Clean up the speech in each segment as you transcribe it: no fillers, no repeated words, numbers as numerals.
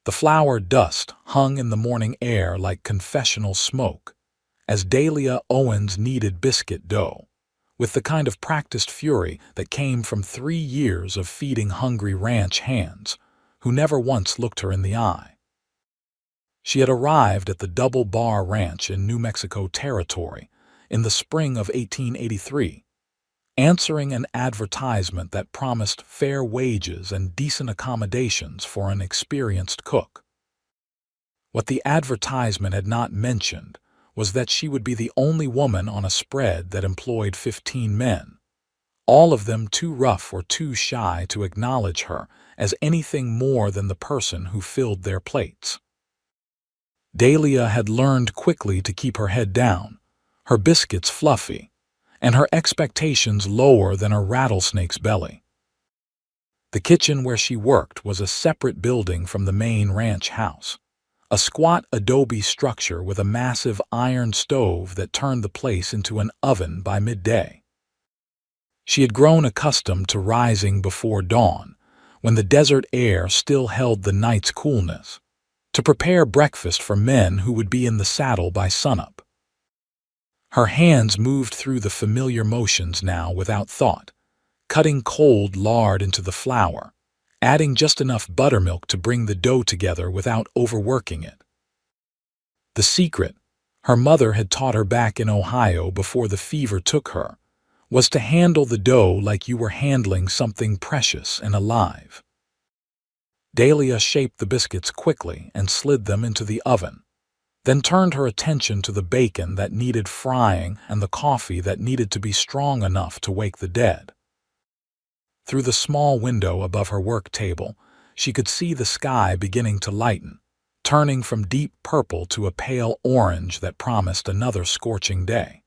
The flour dust hung in the morning air like confessional smoke, as Dahlia Owens kneaded biscuit dough, with the kind of practiced fury that came from 3 years of feeding hungry ranch hands, who never once looked her in the eye. She had arrived at the Double Bar Ranch in New Mexico Territory in the spring of 1883, answering an advertisement that promised fair wages and decent accommodations for an experienced cook. What the advertisement had not mentioned was that she would be the only woman on a spread that employed 15 men, all of them too rough or too shy to acknowledge her as anything more than the person who filled their plates. Dahlia had learned quickly to keep her head down, her biscuits fluffy, and her expectations lower than a rattlesnake's belly. The kitchen where she worked was a separate building from the main ranch house, a squat adobe structure with a massive iron stove that turned the place into an oven by midday. She had grown accustomed to rising before dawn, when the desert air still held the night's coolness, to prepare breakfast for men who would be in the saddle by sunup. Her hands moved through the familiar motions now without thought, cutting cold lard into the flour, adding just enough buttermilk to bring the dough together without overworking it. The secret, her mother had taught her back in Ohio before the fever took her, was to handle the dough like you were handling something precious and alive. Dahlia shaped the biscuits quickly and slid them into the oven, then turned her attention to the bacon that needed frying and the coffee that needed to be strong enough to wake the dead. Through the small window above her work table, she could see the sky beginning to lighten, turning from deep purple to a pale orange that promised another scorching day.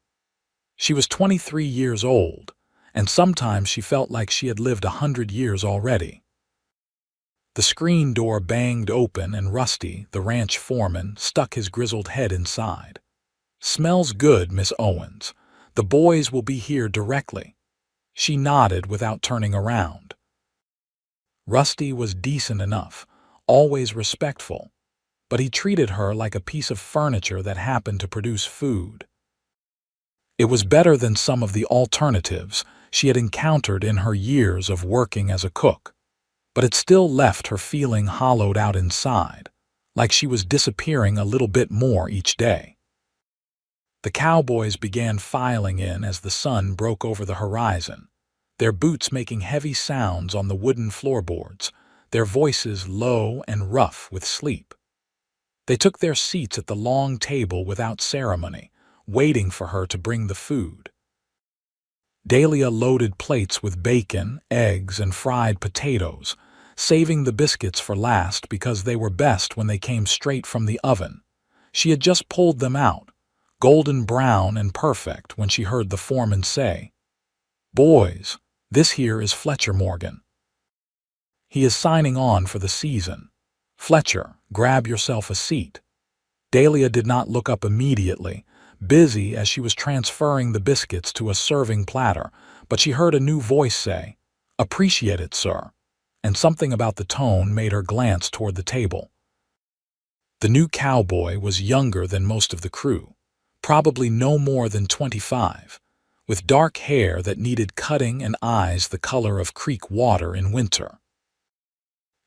She was 23 years old, and sometimes she felt like she had lived 100 years already. The screen door banged open and Rusty, the ranch foreman, stuck his grizzled head inside. "Smells good, Miss Owens. The boys will be here directly." She nodded without turning around. Rusty was decent enough, always respectful, but he treated her like a piece of furniture that happened to produce food. It was better than some of the alternatives she had encountered in her years of working as a cook, but it still left her feeling hollowed out inside, like she was disappearing a little bit more each day. The cowboys began filing in as the sun broke over the horizon, their boots making heavy sounds on the wooden floorboards, their voices low and rough with sleep. They took their seats at the long table without ceremony, waiting for her to bring the food. Dahlia loaded plates with bacon, eggs, and fried potatoes, saving the biscuits for last because they were best when they came straight from the oven. She had just pulled them out, golden brown and perfect, when she heard the foreman say, "Boys, this here is Fletcher Morgan. He is signing on for the season. Fletcher, grab yourself a seat." Dahlia did not look up immediately, busy as she was transferring the biscuits to a serving platter, but she heard a new voice say, "Appreciate it, sir," and something about the tone made her glance toward the table. The new cowboy was younger than most of the crew, probably no more than 25, with dark hair that needed cutting and eyes the color of creek water in winter.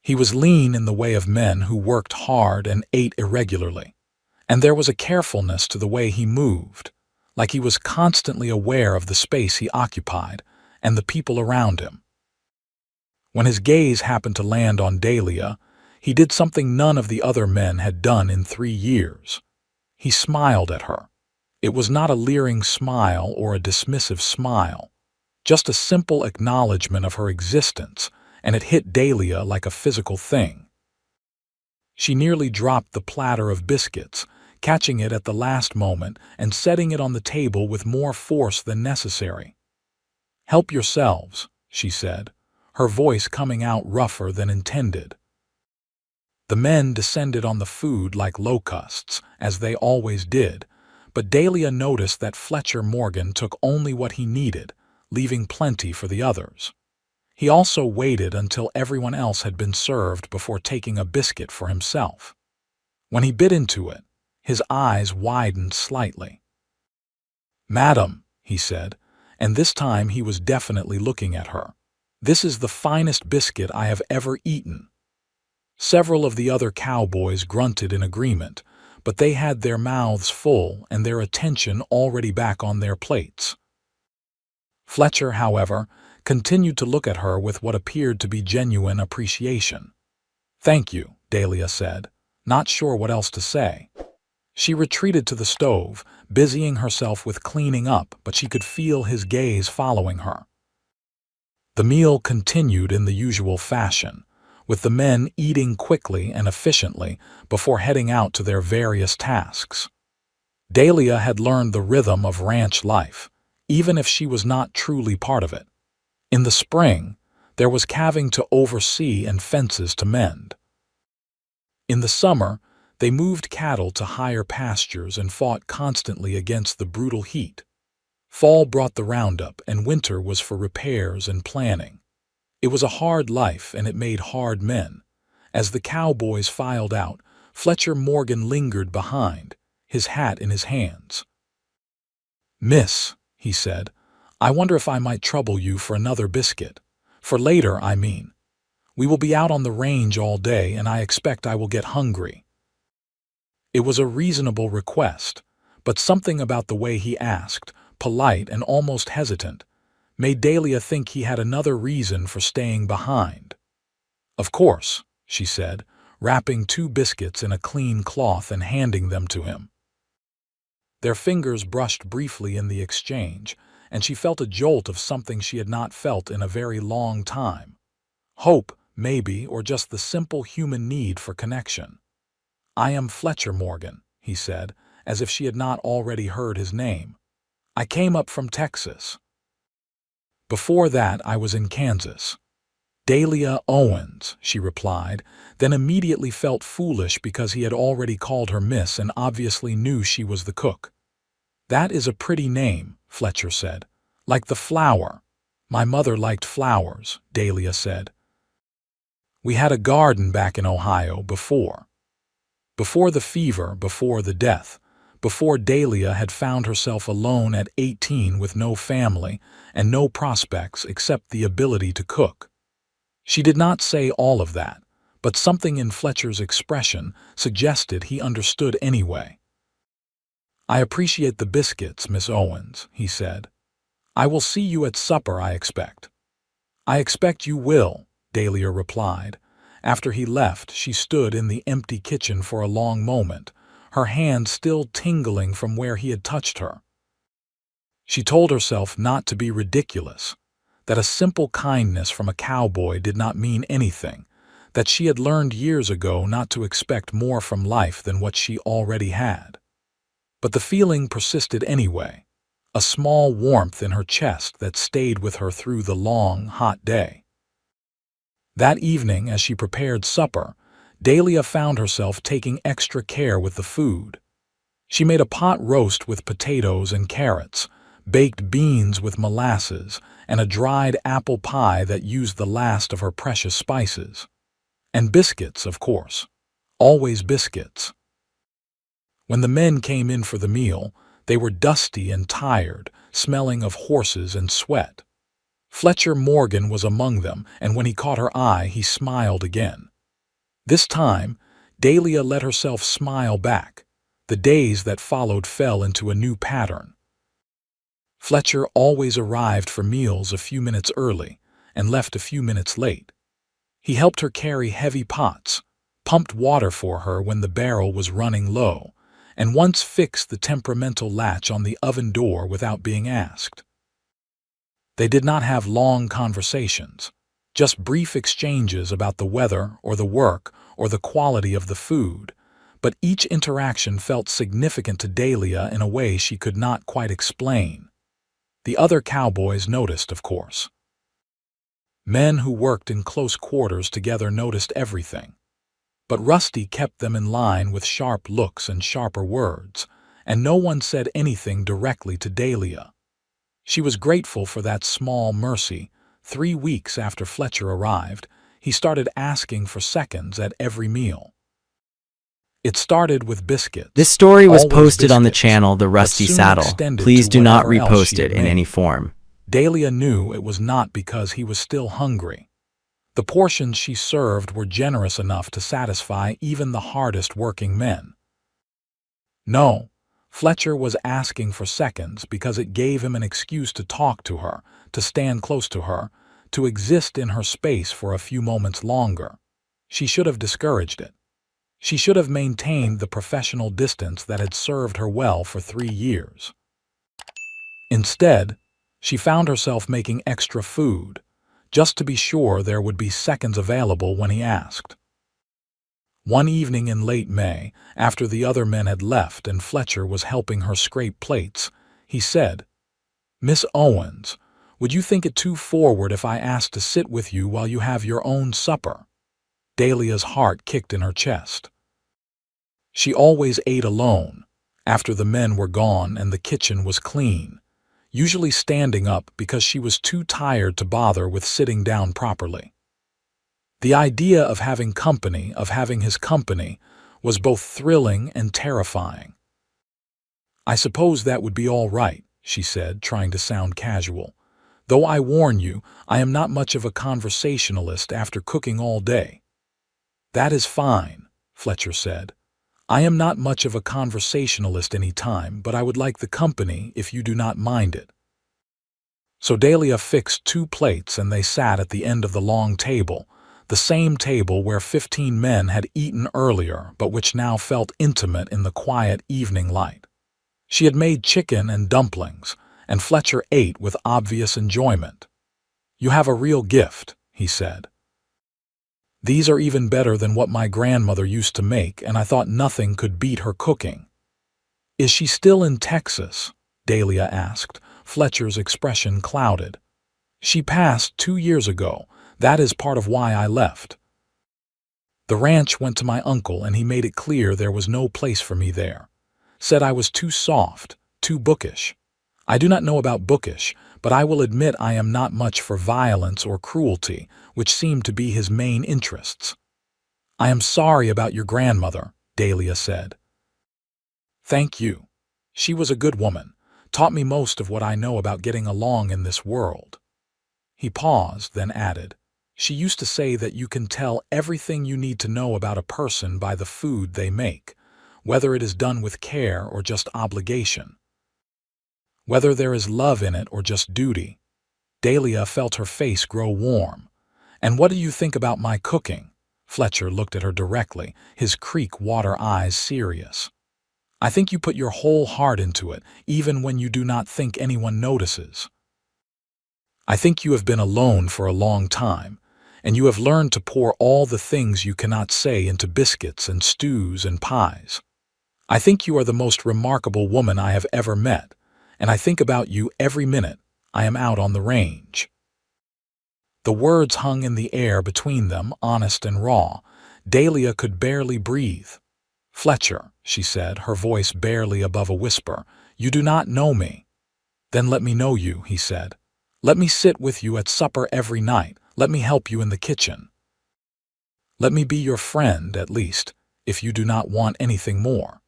He was lean in the way of men who worked hard and ate irregularly, and there was a carefulness to the way he moved, like he was constantly aware of the space he occupied and the people around him. When his gaze happened to land on Dahlia, he did something none of the other men had done in 3 years. He smiled at her. It was not a leering smile or a dismissive smile, just a simple acknowledgement of her existence, and it hit Dahlia like a physical thing. She nearly dropped the platter of biscuits, catching it at the last moment and setting it on the table with more force than necessary. "Help yourselves," she said, her voice coming out rougher than intended. The men descended on the food like locusts, as they always did, but Dahlia noticed that Fletcher Morgan took only what he needed, leaving plenty for the others. He also waited until everyone else had been served before taking a biscuit for himself. When he bit into it, his eyes widened slightly. "Madam," he said, and this time he was definitely looking at her, "this is the finest biscuit I have ever eaten." Several of the other cowboys grunted in agreement, but they had their mouths full and their attention already back on their plates. Fletcher, however, continued to look at her with what appeared to be genuine appreciation. "Thank you," Dahlia said, not sure what else to say. She retreated to the stove, busying herself with cleaning up, but she could feel his gaze following her. The meal continued in the usual fashion, with the men eating quickly and efficiently before heading out to their various tasks. Dahlia had learned the rhythm of ranch life, even if she was not truly part of it. In the spring, there was calving to oversee and fences to mend. In the summer, they moved cattle to higher pastures and fought constantly against the brutal heat. Fall brought the roundup, and winter was for repairs and planning. It was a hard life, and it made hard men. As the cowboys filed out, Fletcher Morgan lingered behind, his hat in his hands. "Miss," he said, "I wonder if I might trouble you for another biscuit. For later, I mean. We will be out on the range all day, and I expect I will get hungry." It was a reasonable request, but something about the way he asked, polite and almost hesitant, made Dahlia think he had another reason for staying behind. "Of course," she said, wrapping 2 biscuits in a clean cloth and handing them to him. Their fingers brushed briefly in the exchange, and she felt a jolt of something she had not felt in a very long time. Hope, maybe, or just the simple human need for connection. "I am Fletcher Morgan," he said, as if she had not already heard his name. "I came up from Texas. Before that, I was in Kansas." "Dahlia Owens," she replied, then immediately felt foolish because he had already called her Miss and obviously knew she was the cook. "That is a pretty name," Fletcher said. "Like the flower." "My mother liked flowers," Dahlia said. "We had a garden back in Ohio before." Before the fever, before the death, before Dahlia had found herself alone at 18 with no family and no prospects except the ability to cook. She did not say all of that, but something in Fletcher's expression suggested he understood anyway. "I appreciate the biscuits, Miss Owens," he said. "I will see you at supper, I expect." "I expect you will," Dahlia replied. After he left, she stood in the empty kitchen for a long moment, her hand still tingling from where he had touched her. She told herself not to be ridiculous, that a simple kindness from a cowboy did not mean anything, that she had learned years ago not to expect more from life than what she already had. But the feeling persisted anyway, a small warmth in her chest that stayed with her through the long, hot day. That evening, as she prepared supper, Dahlia found herself taking extra care with the food. She made a pot roast with potatoes and carrots, baked beans with molasses, and a dried apple pie that used the last of her precious spices. And biscuits, of course. Always biscuits. When the men came in for the meal, they were dusty and tired, smelling of horses and sweat. Fletcher Morgan was among them, and when he caught her eye, he smiled again. This time, Dahlia let herself smile back. The days that followed fell into a new pattern. Fletcher always arrived for meals a few minutes early and left a few minutes late. He helped her carry heavy pots, pumped water for her when the barrel was running low, and once fixed the temperamental latch on the oven door without being asked. They did not have long conversations, just brief exchanges about the weather or the work or the quality of the food, but each interaction felt significant to Dahlia in a way she could not quite explain. The other cowboys noticed, of course. Men who worked in close quarters together noticed everything. But Rusty kept them in line with sharp looks and sharper words, and no one said anything directly to Dahlia. She was grateful for that small mercy, 3 weeks after Fletcher arrived, he started asking for seconds at every meal. It started with biscuits, This story was always posted on the biscuits, channel The but Rusty soon Saddle. extended Please to do not whatever else she repost had it in any made. form. Dahlia knew it was not because he was still hungry. The portions she served were generous enough to satisfy even the hardest working men. No, Fletcher was asking for seconds because it gave him an excuse to talk to her, to stand close to her, to exist in her space for a few moments longer. She should have discouraged it. She should have maintained the professional distance that had served her well for 3 years. Instead, she found herself making extra food, just to be sure there would be seconds available when he asked. One evening in late May, after the other men had left and Fletcher was helping her scrape plates, he said, "Miss Owens, would you think it too forward if I asked to sit with you while you have your own supper?" Dahlia's heart kicked in her chest. She always ate alone, after the men were gone and the kitchen was clean, usually standing up because she was too tired to bother with sitting down properly. The idea of having company, of having his company, was both thrilling and terrifying. "I suppose that would be all right," she said, trying to sound casual. "Though I warn you, I am not much of a conversationalist after cooking all day." "That is fine," Fletcher said. "I am not much of a conversationalist any time, but I would like the company if you do not mind it." So Dahlia fixed 2 plates and they sat at the end of the long table, the same table where 15 men had eaten earlier but which now felt intimate in the quiet evening light. She had made chicken and dumplings, and Fletcher ate with obvious enjoyment. "You have a real gift," he said. "These are even better than what my grandmother used to make, and I thought nothing could beat her cooking." "Is she still in Texas?" Dahlia asked. Fletcher's expression clouded. "She passed 2 years ago. That is part of why I left. The ranch went to my uncle and he made it clear there was no place for me there. Said I was too soft, too bookish. I do not know about bookish, but I will admit I am not much for violence or cruelty, which seemed to be his main interests." "I am sorry about your grandmother," Dahlia said. "Thank you. She was a good woman, taught me most of what I know about getting along in this world." He paused, then added, "She used to say that you can tell everything you need to know about a person by the food they make, whether it is done with care or just obligation. Whether there is love in it or just duty." Dahlia felt her face grow warm. "And what do you think about my cooking?" Fletcher looked at her directly, his creek water eyes serious. "I think you put your whole heart into it, even when you do not think anyone notices. I think you have been alone for a long time, and you have learned to pour all the things you cannot say into biscuits and stews and pies. I think you are the most remarkable woman I have ever met, and I think about you every minute I am out on the range." The words hung in the air between them, honest and raw. Dahlia could barely breathe. "Fletcher," she said, her voice barely above a whisper, "you do not know me." "Then let me know you," he said. "Let me sit with you at supper every night. Let me help you in the kitchen. Let me be your friend, at least, if you do not want anything more."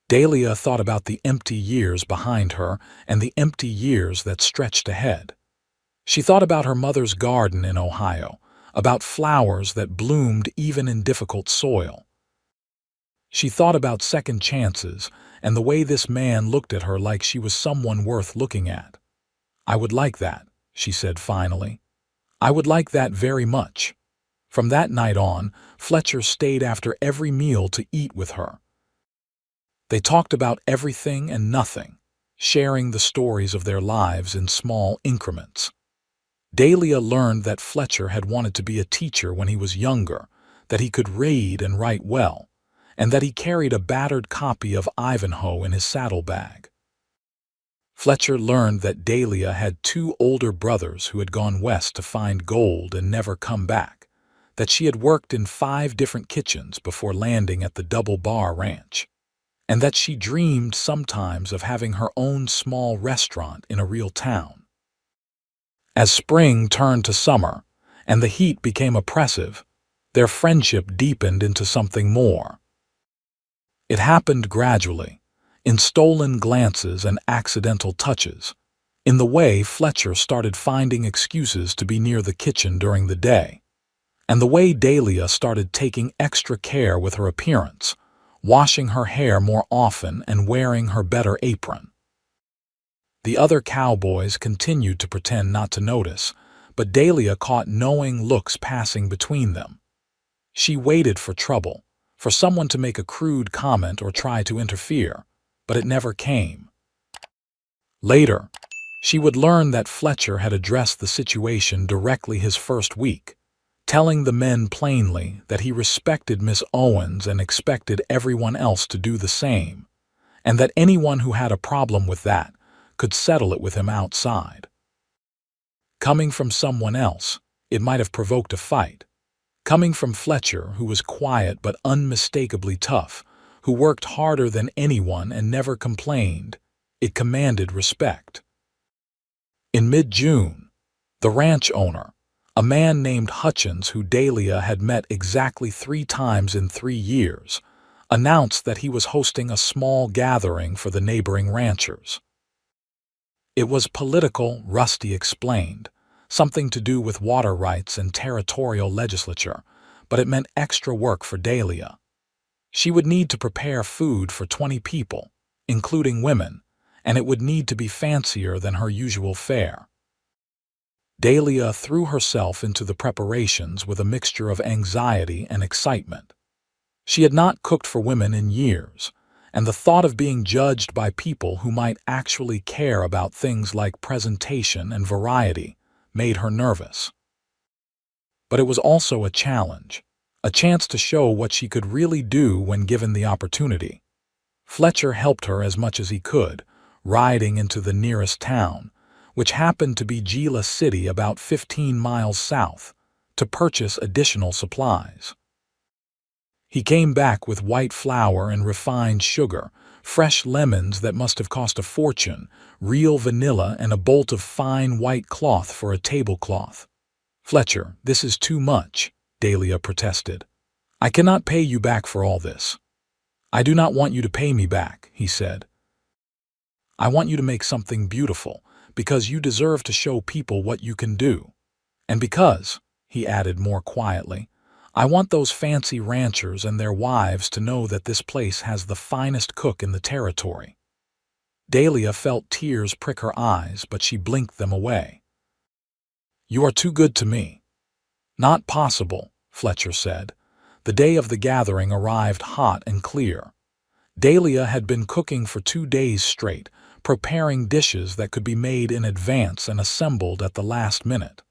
Dahlia thought about the empty years behind her and the empty years that stretched ahead. She thought about her mother's garden in Ohio, about flowers that bloomed even in difficult soil. She thought about second chances and the way this man looked at her like she was someone worth looking at. "I would like that," she said finally. "I would like that very much." From that night on, Fletcher stayed after every meal to eat with her. They talked about everything and nothing, sharing the stories of their lives in small increments. Dahlia learned that Fletcher had wanted to be a teacher when he was younger, that he could read and write well, and that he carried a battered copy of Ivanhoe in his saddlebag. Fletcher learned that Dahlia had 2 older brothers who had gone west to find gold and never come back, that she had worked in 5 different kitchens before landing at the Double Bar Ranch, and that she dreamed sometimes of having her own small restaurant in a real town. As spring turned to summer, and the heat became oppressive, their friendship deepened into something more. It happened gradually, in stolen glances and accidental touches, in the way Fletcher started finding excuses to be near the kitchen during the day, and the way Dahlia started taking extra care with her appearance, washing her hair more often and wearing her better apron. The other cowboys continued to pretend not to notice, but Dahlia caught knowing looks passing between them. She waited for trouble, for someone to make a crude comment or try to interfere, but it never came. Later, she would learn that Fletcher had addressed the situation directly his first week, telling the men plainly that he respected Miss Owens and expected everyone else to do the same, and that anyone who had a problem with that could settle it with him outside. Coming from someone else, it might have provoked a fight. Coming from Fletcher, who was quiet but unmistakably tough, who worked harder than anyone and never complained, it commanded respect. In mid-June, the ranch owner, a man named Hutchins who Dahlia had met exactly 3 times in 3 years, announced that he was hosting a small gathering for the neighboring ranchers. It was political, Rusty explained, something to do with water rights and territorial legislature, but it meant extra work for Dahlia. She would need to prepare food for 20 people, including women, and it would need to be fancier than her usual fare. Dahlia threw herself into the preparations with a mixture of anxiety and excitement. She had not cooked for women in years, and the thought of being judged by people who might actually care about things like presentation and variety made her nervous. But it was also a challenge, a chance to show what she could really do when given the opportunity. Fletcher helped her as much as he could, riding into the nearest town, which happened to be Gila City about 15 miles south, to purchase additional supplies. He came back with white flour and refined sugar, fresh lemons that must have cost a fortune, real vanilla, and a bolt of fine white cloth for a tablecloth. "Fletcher, this is too much," Dahlia protested. "I cannot pay you back for all this." "I do not want you to pay me back," he said. "I want you to make something beautiful, because you deserve to show people what you can do. And because," he added more quietly, "I want those fancy ranchers and their wives to know that this place has the finest cook in the territory." Dahlia felt tears prick her eyes, but she blinked them away. "You are too good to me." "Not possible," Fletcher said. The day of the gathering arrived hot and clear. Dahlia had been cooking for 2 days straight, preparing dishes that could be made in advance and assembled at the last minute.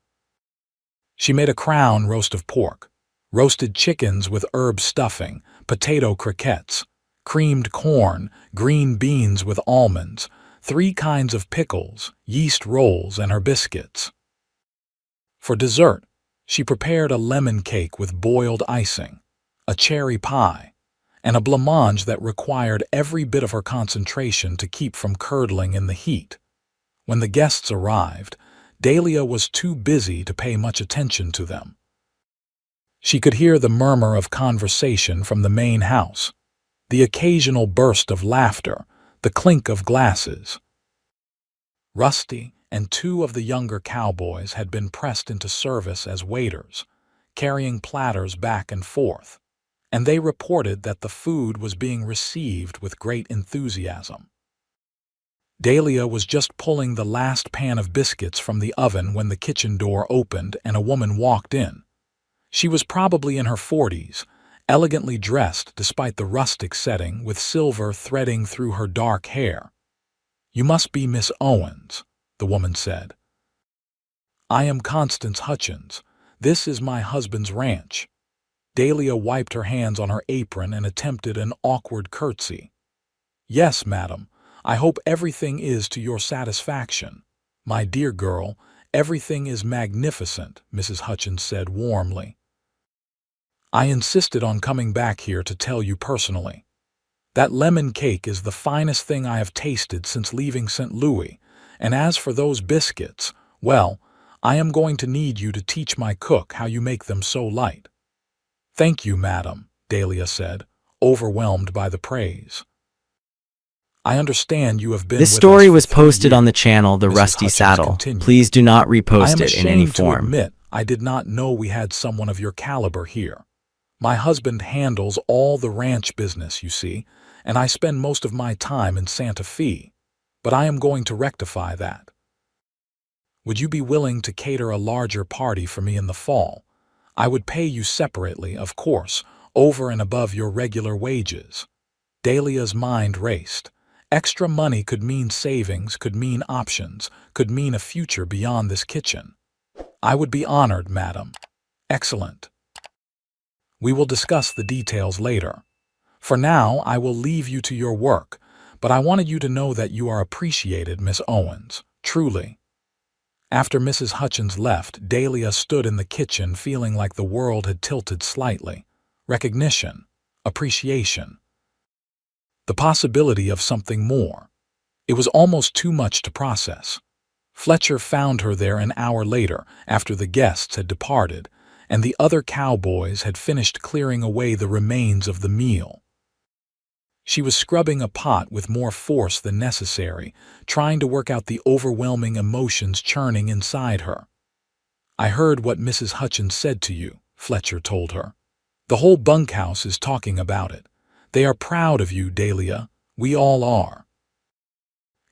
She made a crown roast of pork, roasted chickens with herb stuffing, potato croquettes, creamed corn, green beans with almonds, 3 kinds of pickles, yeast rolls, and her biscuits. For dessert, she prepared a lemon cake with boiled icing, a cherry pie, and a blancmange that required every bit of her concentration to keep from curdling in the heat. When the guests arrived, Dahlia was too busy to pay much attention to them. She could hear the murmur of conversation from the main house, the occasional burst of laughter, the clink of glasses. Rusty and 2 of the younger cowboys had been pressed into service as waiters, carrying platters back and forth, and they reported that the food was being received with great enthusiasm. Dahlia was just pulling the last pan of biscuits from the oven when the kitchen door opened and a woman walked in. She was probably in her 40s, elegantly dressed despite the rustic setting, with silver threading through her dark hair. "You must be Miss Owens," the woman said. "I am Constance Hutchins. This is my husband's ranch." Dahlia wiped her hands on her apron and attempted an awkward curtsy. "Yes, madam. I hope everything is to your satisfaction." "My dear girl, everything is magnificent," Mrs. Hutchins said warmly. "I insisted on coming back here to tell you personally. That lemon cake is the finest thing I have tasted since leaving St. Louis, and as for those biscuits, well, I am going to need you to teach my cook how you make them so light." "Thank you, madam," Dahlia said, overwhelmed by the praise. "I understand you have been This with us story for was 3 posted years," on the channel The Mrs. Rusty Hutchins Saddle. continued. Please do not "I repost am it in any ashamed to form. admit I did not know we had someone of your caliber here. My husband handles all the ranch business, you see, and I spend most of my time in Santa Fe. But I am going to rectify that. Would you be willing to cater a larger party for me in the fall? I would pay you separately, of course, over and above your regular wages." Dahlia's mind raced. Extra money could mean savings, could mean options, could mean a future beyond this kitchen. "I would be honored, madam." "Excellent. We will discuss the details later. For now, I will leave you to your work, but I wanted you to know that you are appreciated, Miss Owens, truly." After Mrs. Hutchins left, Dahlia stood in the kitchen feeling like the world had tilted slightly. Recognition, appreciation, the possibility of something more. It was almost too much to process. Fletcher found her there an hour later, after the guests had departed, and the other cowboys had finished clearing away the remains of the meal. She was scrubbing a pot with more force than necessary, trying to work out the overwhelming emotions churning inside her. "I heard what Mrs. Hutchins said to you," Fletcher told her. "The whole bunkhouse is talking about it. They are proud of you, Dahlia. We all are."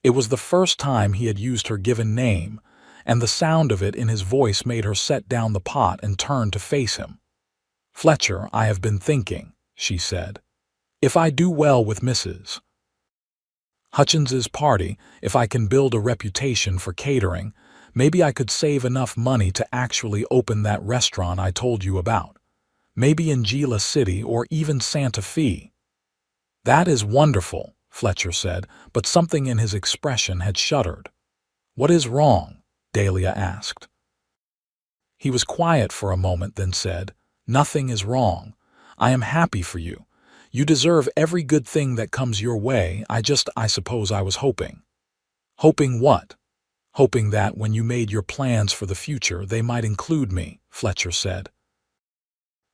It was the first time he had used her given name, and the sound of it in his voice made her set down the pot and turn to face him. "Fletcher, I have been thinking," she said. "If I do well with Mrs. Hutchins's party, if I can build a reputation for catering, maybe I could save enough money to actually open that restaurant I told you about. Maybe in Gila City or even Santa Fe." "That is wonderful," Fletcher said, but something in his expression had shuddered. "What is wrong?" Dahlia asked. He was quiet for a moment, then said, "Nothing is wrong. I am happy for you. You deserve every good thing that comes your way. I suppose I was hoping." "Hoping what?" "Hoping that when you made your plans for the future, they might include me," Fletcher said.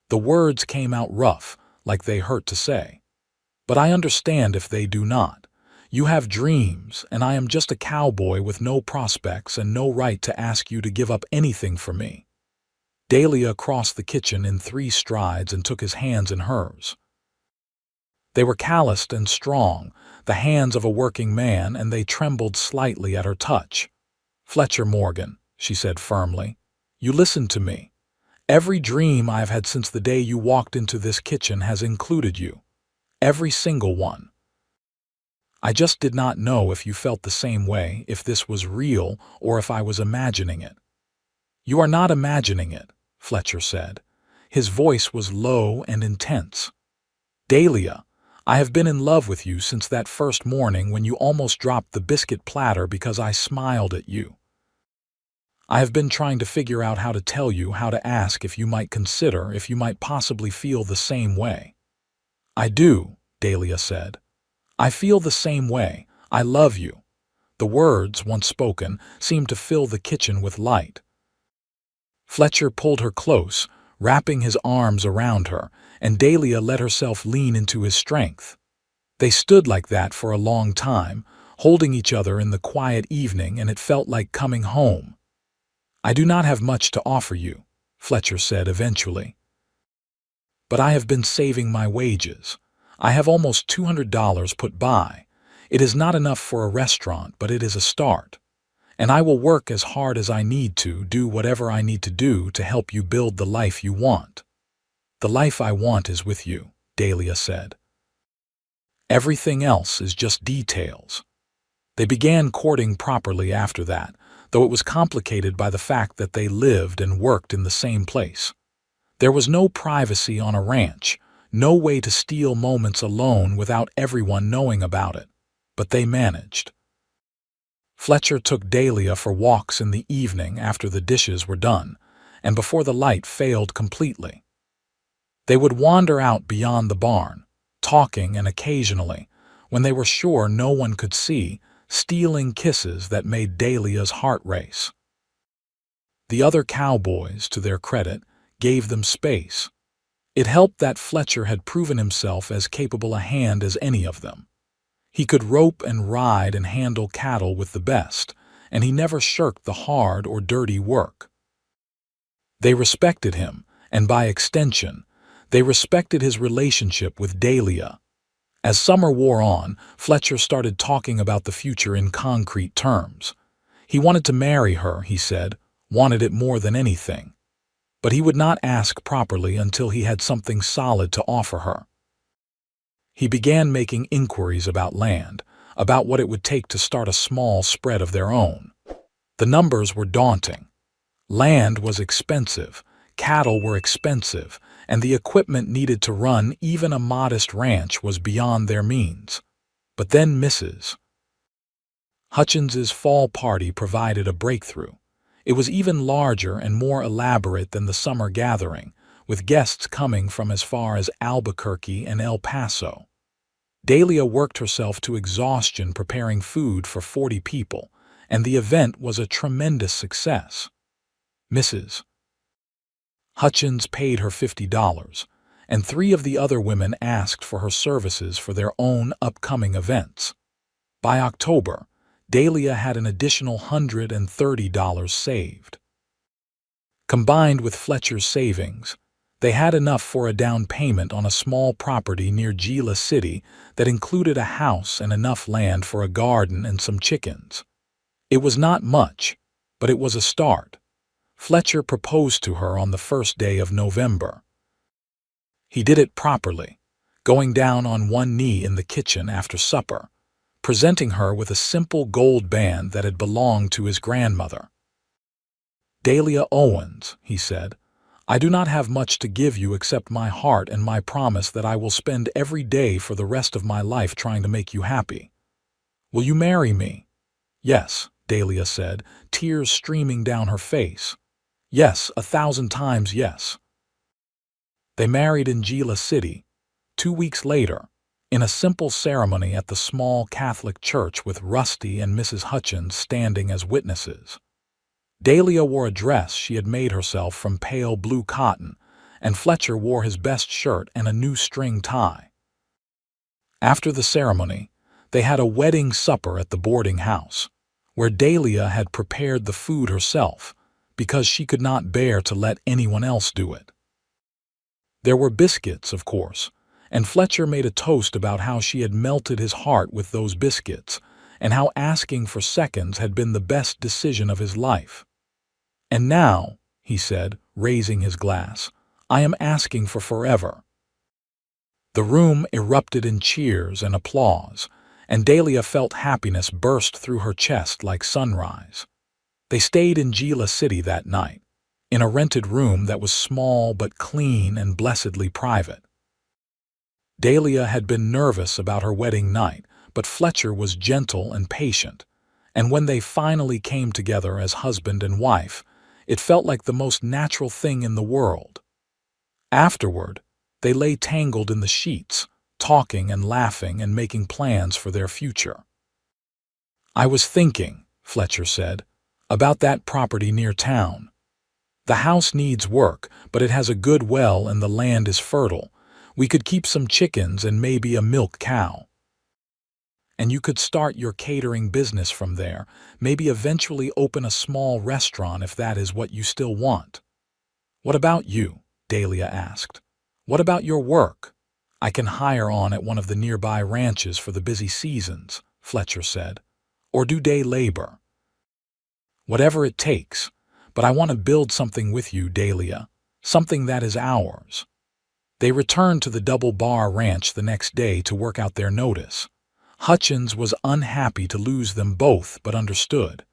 The words came out rough, like they hurt to say. "But I understand if they do not. You have dreams, and I am just a cowboy with no prospects and no right to ask you to give up anything for me." Dahlia crossed the kitchen in 3 strides and took his hands in hers. They were calloused and strong, the hands of a working man, and they trembled slightly at her touch. "Fletcher Morgan," she said firmly, "you listen to me. Every dream I have had since the day you walked into this kitchen has included you. Every single one. I just did not know if you felt the same way, if this was real, or if I was imagining it." "You are not imagining it," Fletcher said. His voice was low and intense. "Dahlia, I have been in love with you since that first morning when you almost dropped the biscuit platter because I smiled at you. I have been trying to figure out how to tell you, how to ask if you might consider, if you might possibly feel the same way." "I do," Dahlia said. "I feel the same way. I love you." The words, once spoken, seemed to fill the kitchen with light. Fletcher pulled her close, wrapping his arms around her, and Dahlia let herself lean into his strength. They stood like that for a long time, holding each other in the quiet evening, and it felt like coming home. "I do not have much to offer you," Fletcher said eventually. "But I have been saving my wages. I have almost $200 put by. It is not enough for a restaurant, but it is a start. And I will work as hard as I need to, do whatever I need to do to help you build the life you want." "The life I want is with you," Dahlia said. "Everything else is just details." They began courting properly after that, though it was complicated by the fact that they lived and worked in the same place. There was no privacy on a ranch, no way to steal moments alone without everyone knowing about it, but they managed. Fletcher took Dahlia for walks in the evening after the dishes were done, and before the light failed completely. They would wander out beyond the barn, talking and occasionally, when they were sure no one could see, stealing kisses that made Dahlia's heart race. The other cowboys, to their credit, gave them space. It helped that Fletcher had proven himself as capable a hand as any of them. He could rope and ride and handle cattle with the best, and he never shirked the hard or dirty work. They respected him, and by extension, they respected his relationship with Dahlia. As summer wore on, Fletcher started talking about the future in concrete terms. He wanted to marry her, he said, wanted it more than anything. But he would not ask properly until he had something solid to offer her. He began making inquiries about land, about what it would take to start a small spread of their own. The numbers were daunting. Land was expensive, cattle were expensive, and the equipment needed to run even a modest ranch was beyond their means. But then Mrs. Hutchins's fall party provided a breakthrough. It was even larger and more elaborate than the summer gathering, with guests coming from as far as Albuquerque and El Paso. Dahlia worked herself to exhaustion preparing food for 40 people, and the event was a tremendous success. Mrs. Hutchins paid her $50, and 3 of the other women asked for her services for their own upcoming events. By October, Dahlia had an additional $130 saved. Combined with Fletcher's savings, they had enough for a down payment on a small property near Gila City that included a house and enough land for a garden and some chickens. It was not much, but it was a start. Fletcher proposed to her on the first day of November. He did it properly, going down on one knee in the kitchen after supper, presenting her with a simple gold band that had belonged to his grandmother. "Dahlia Owens," he said, "I do not have much to give you except my heart and my promise that I will spend every day for the rest of my life trying to make you happy. Will you marry me?" "Yes," Dahlia said, tears streaming down her face. "Yes, 1,000 times yes." They married in Gila City. 2 weeks later, in a simple ceremony at the small Catholic church with Rusty and Mrs. Hutchins standing as witnesses. Dahlia wore a dress she had made herself from pale blue cotton, and Fletcher wore his best shirt and a new string tie. After the ceremony, they had a wedding supper at the boarding house, where Dahlia had prepared the food herself, because she could not bear to let anyone else do it. There were biscuits, of course, and Fletcher made a toast about how she had melted his heart with those biscuits, and how asking for seconds had been the best decision of his life. "And now," he said, raising his glass, "I am asking for forever." The room erupted in cheers and applause, and Dahlia felt happiness burst through her chest like sunrise. They stayed in Gila City that night, in a rented room that was small but clean and blessedly private. Dahlia had been nervous about her wedding night, but Fletcher was gentle and patient, and when they finally came together as husband and wife, it felt like the most natural thing in the world. Afterward, they lay tangled in the sheets, talking and laughing and making plans for their future. "I was thinking," Fletcher said, "about that property near town. The house needs work, but it has a good well and the land is fertile. We could keep some chickens and maybe a milk cow. And you could start your catering business from there, maybe eventually open a small restaurant if that is what you still want." "What about you?" Dahlia asked. "What about your work?" "I can hire on at one of the nearby ranches for the busy seasons," Fletcher said, "or do day labor. Whatever it takes, but I want to build something with you, Dahlia, something that is ours." They returned to the Double Bar Ranch the next day to work out their notice. Hutchins was unhappy to lose them both, but understood.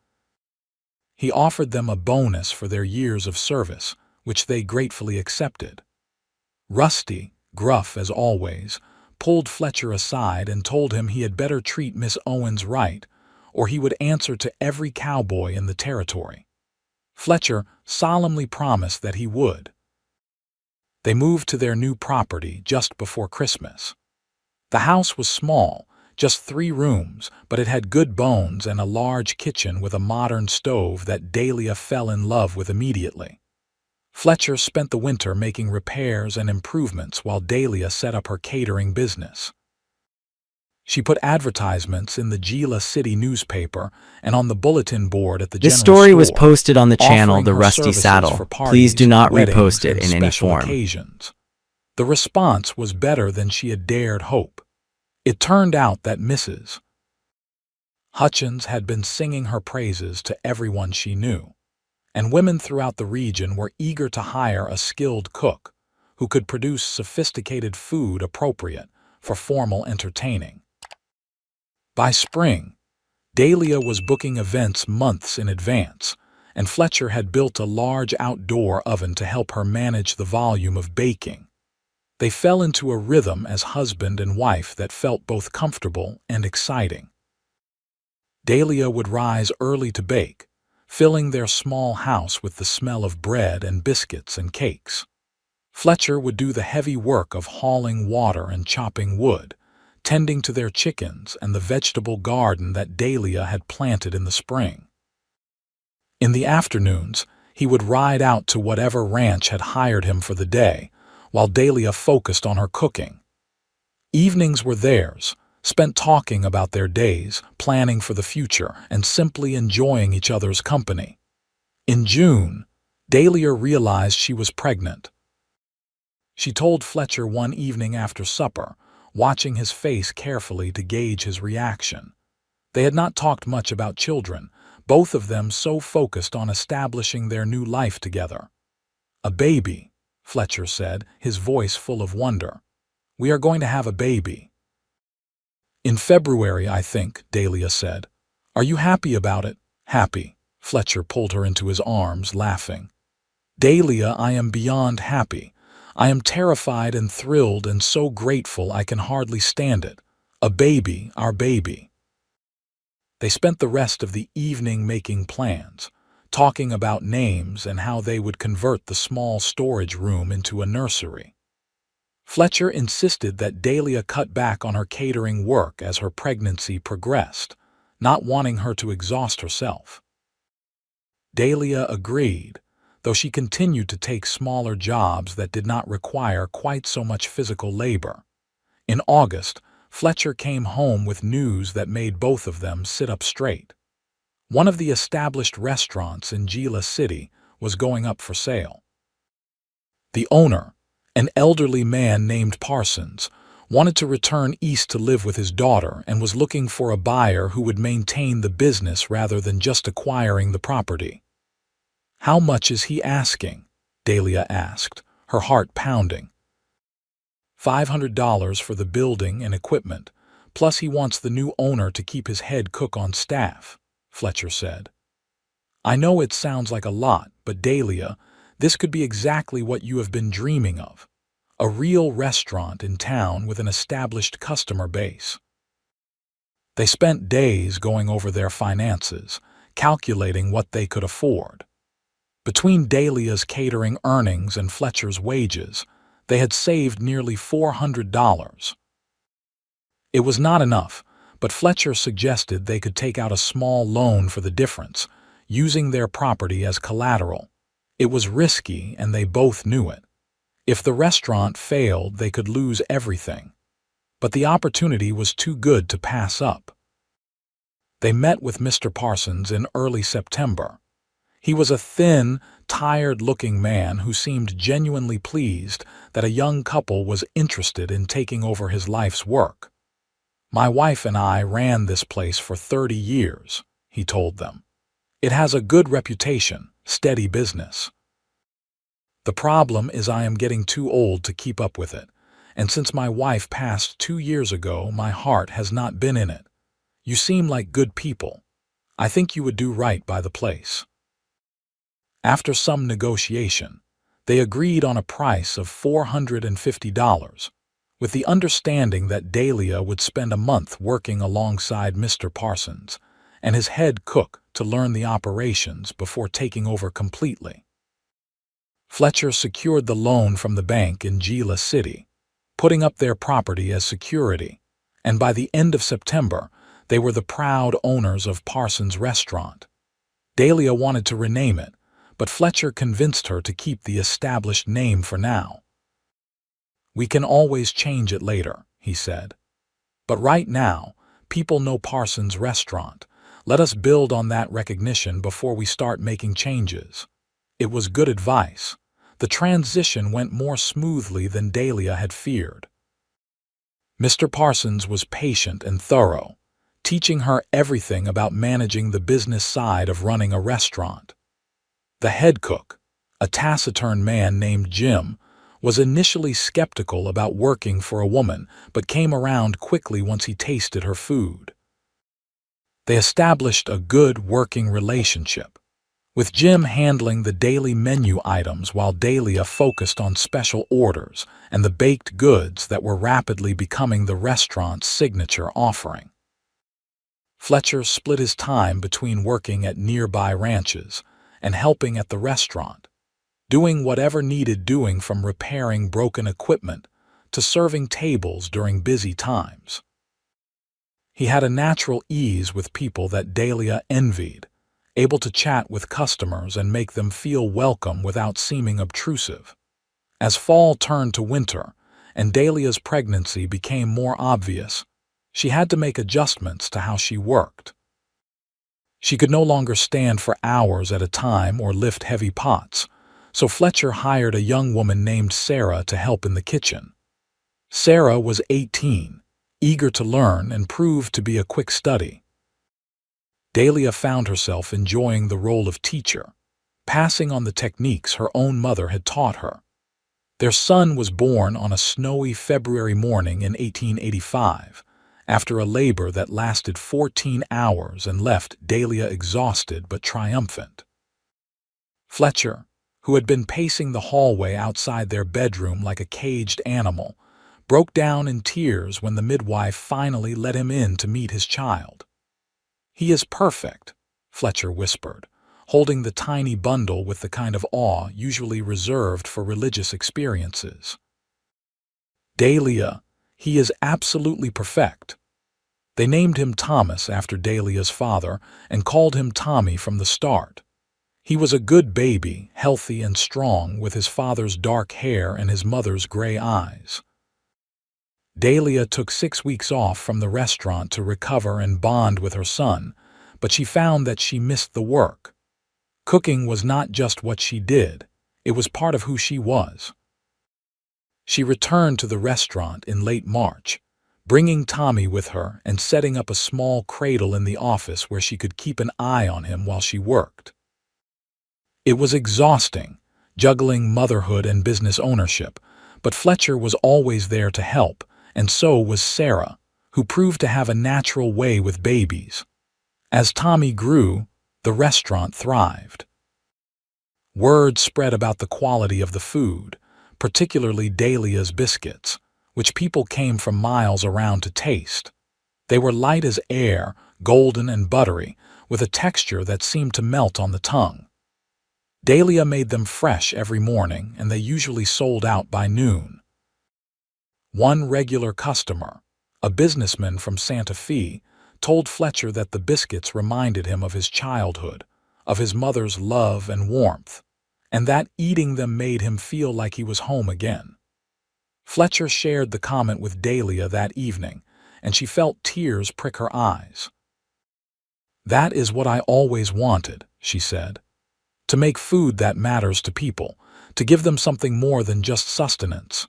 He offered them a bonus for their years of service, which they gratefully accepted. Rusty, gruff as always, pulled Fletcher aside and told him he had better treat Miss Owens right, or he would answer to every cowboy in the territory. Fletcher solemnly promised that he would. They moved to their new property just before Christmas. The house was small, Just 3 rooms, but it had good bones and a large kitchen with a modern stove that Dahlia fell in love with immediately. Fletcher spent the winter making repairs and improvements while Dahlia set up her catering business. She put advertisements in the Gila City newspaper and on the bulletin board at the This general story was store, posted on the channel offering The her Rusty services Saddle. for Please do parties, not weddings, repost it and in any special form. occasions. The response was better than she had dared hope. It turned out that Mrs. Hutchins had been singing her praises to everyone she knew, and women throughout the region were eager to hire a skilled cook who could produce sophisticated food appropriate for formal entertaining. By spring, Dahlia was booking events months in advance, and Fletcher had built a large outdoor oven to help her manage the volume of baking. They fell into a rhythm as husband and wife that felt both comfortable and exciting. Dahlia would rise early to bake, filling their small house with the smell of bread and biscuits and cakes. Fletcher would do the heavy work of hauling water and chopping wood, tending to their chickens and the vegetable garden that Dahlia had planted in the spring. In the afternoons, he would ride out to whatever ranch had hired him for the day, while Dahlia focused on her cooking. Evenings were theirs, spent talking about their days, planning for the future, and simply enjoying each other's company. In June, Dahlia realized she was pregnant. She told Fletcher one evening after supper, watching his face carefully to gauge his reaction. They had not talked much about children, both of them so focused on establishing their new life together. "A baby," Fletcher said, his voice full of wonder. "We are going to have a baby." "In February, I think," Dahlia said. "Are you happy about it?" "Happy." Fletcher pulled her into his arms, laughing. "Dahlia, I am beyond happy. I am terrified and thrilled and so grateful I can hardly stand it. A baby, our baby." They spent the rest of the evening making plans, talking about names and how they would convert the small storage room into a nursery. Fletcher insisted that Dahlia cut back on her catering work as her pregnancy progressed, not wanting her to exhaust herself. Dahlia agreed, though she continued to take smaller jobs that did not require quite so much physical labor. In August, Fletcher came home with news that made both of them sit up straight. One of the established restaurants in Gila City was going up for sale. The owner, an elderly man named Parsons, wanted to return east to live with his daughter and was looking for a buyer who would maintain the business rather than just acquiring the property. "How much is he asking?" Dahlia asked, her heart pounding. $500 for the building and equipment, plus he wants the new owner to keep his head cook on staff, Fletcher said. "I know it sounds like a lot, but Dahlia, this could be exactly what you have been dreaming of. A real restaurant in town with an established customer base." They spent days going over their finances, calculating what they could afford. Between Dahlia's catering earnings and Fletcher's wages, they had saved nearly $400. It was not enough, but Fletcher suggested they could take out a small loan for the difference, using their property as collateral. It was risky, and they both knew it. If the restaurant failed, they could lose everything. But the opportunity was too good to pass up. They met with Mr. Parsons in early September. He was a thin, tired-looking man who seemed genuinely pleased that a young couple was interested in taking over his life's work. "My wife and I ran this place for 30 years, he told them. "It has a good reputation, steady business. The problem is I am getting too old to keep up with it, and since my wife passed 2 years ago, my heart has not been in it. You seem like good people. I think you would do right by the place." After some negotiation, they agreed on a price of $450, with the understanding that Dahlia would spend a month working alongside Mr. Parsons and his head cook to learn the operations before taking over completely. Fletcher secured the loan from the bank in Gila City, putting up their property as security, and by the end of September, they were the proud owners of Parsons' Restaurant. Dahlia wanted to rename it, but Fletcher convinced her to keep the established name for now. "We can always change it later," he said. "But right now, people know Parsons' Restaurant. Let us build on that recognition before we start making changes." It was good advice. The transition went more smoothly than Dahlia had feared. Mr. Parsons was patient and thorough, teaching her everything about managing the business side of running a restaurant. The head cook, a taciturn man named Jim, was initially skeptical about working for a woman, but came around quickly once he tasted her food. They established a good working relationship, with Jim handling the daily menu items while Dahlia focused on special orders and the baked goods that were rapidly becoming the restaurant's signature offering. Fletcher split his time between working at nearby ranches and helping at the restaurant, doing whatever needed doing from repairing broken equipment to serving tables during busy times. He had a natural ease with people that Dahlia envied, able to chat with customers and make them feel welcome without seeming obtrusive. As fall turned to winter and Dahlia's pregnancy became more obvious, she had to make adjustments to how she worked. She could no longer stand for hours at a time or lift heavy pots, so Fletcher hired a young woman named Sarah to help in the kitchen. Sarah was 18, eager to learn and proved to be a quick study. Dahlia found herself enjoying the role of teacher, passing on the techniques her own mother had taught her. Their son was born on a snowy February morning in 1885, after a labor that lasted 14 hours and left Dahlia exhausted but triumphant. Fletcher, who had been pacing the hallway outside their bedroom like a caged animal, broke down in tears when the midwife finally let him in to meet his child. "He is perfect," Fletcher whispered, holding the tiny bundle with the kind of awe usually reserved for religious experiences. "Dahlia, he is absolutely perfect." They named him Thomas after Dahlia's father and called him Tommy from the start. He was a good baby, healthy and strong, with his father's dark hair and his mother's gray eyes. Dahlia took 6 weeks off from the restaurant to recover and bond with her son, but she found that she missed the work. Cooking was not just what she did, it was part of who she was. She returned to the restaurant in late March, bringing Tommy with her and setting up a small cradle in the office where she could keep an eye on him while she worked. It was exhausting, juggling motherhood and business ownership, but Fletcher was always there to help, and so was Sarah, who proved to have a natural way with babies. As Tommy grew, the restaurant thrived. Word spread about the quality of the food, particularly Dahlia's biscuits, which people came from miles around to taste. They were light as air, golden and buttery, with a texture that seemed to melt on the tongue. Dahlia made them fresh every morning, and they usually sold out by noon. One regular customer, a businessman from Santa Fe, told Fletcher that the biscuits reminded him of his childhood, of his mother's love and warmth, and that eating them made him feel like he was home again. Fletcher shared the comment with Dahlia that evening, and she felt tears prick her eyes. "That is what I always wanted," she said. "To make food that matters to people, to give them something more than just sustenance."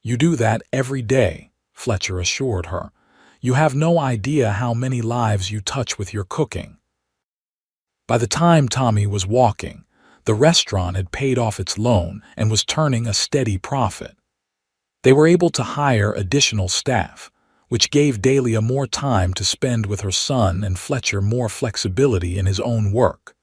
"You do that every day," Fletcher assured her. "You have no idea how many lives you touch with your cooking." By the time Tommy was walking, the restaurant had paid off its loan and was turning a steady profit. They were able to hire additional staff, which gave Dahlia more time to spend with her son and Fletcher more flexibility in his own work.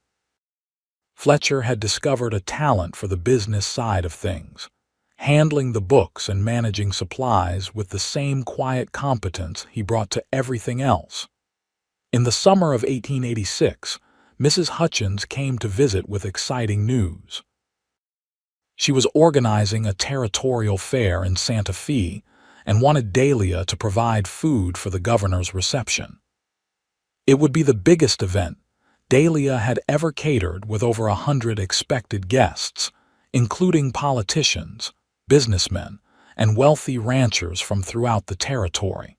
Fletcher had discovered a talent for the business side of things, handling the books and managing supplies with the same quiet competence he brought to everything else. In the summer of 1886, Mrs. Hutchins came to visit with exciting news. She was organizing a territorial fair in Santa Fe, and wanted Dahlia to provide food for the governor's reception. It would be the biggest event Dahlia had ever catered, with over 100 expected guests, including politicians, businessmen, and wealthy ranchers from throughout the territory.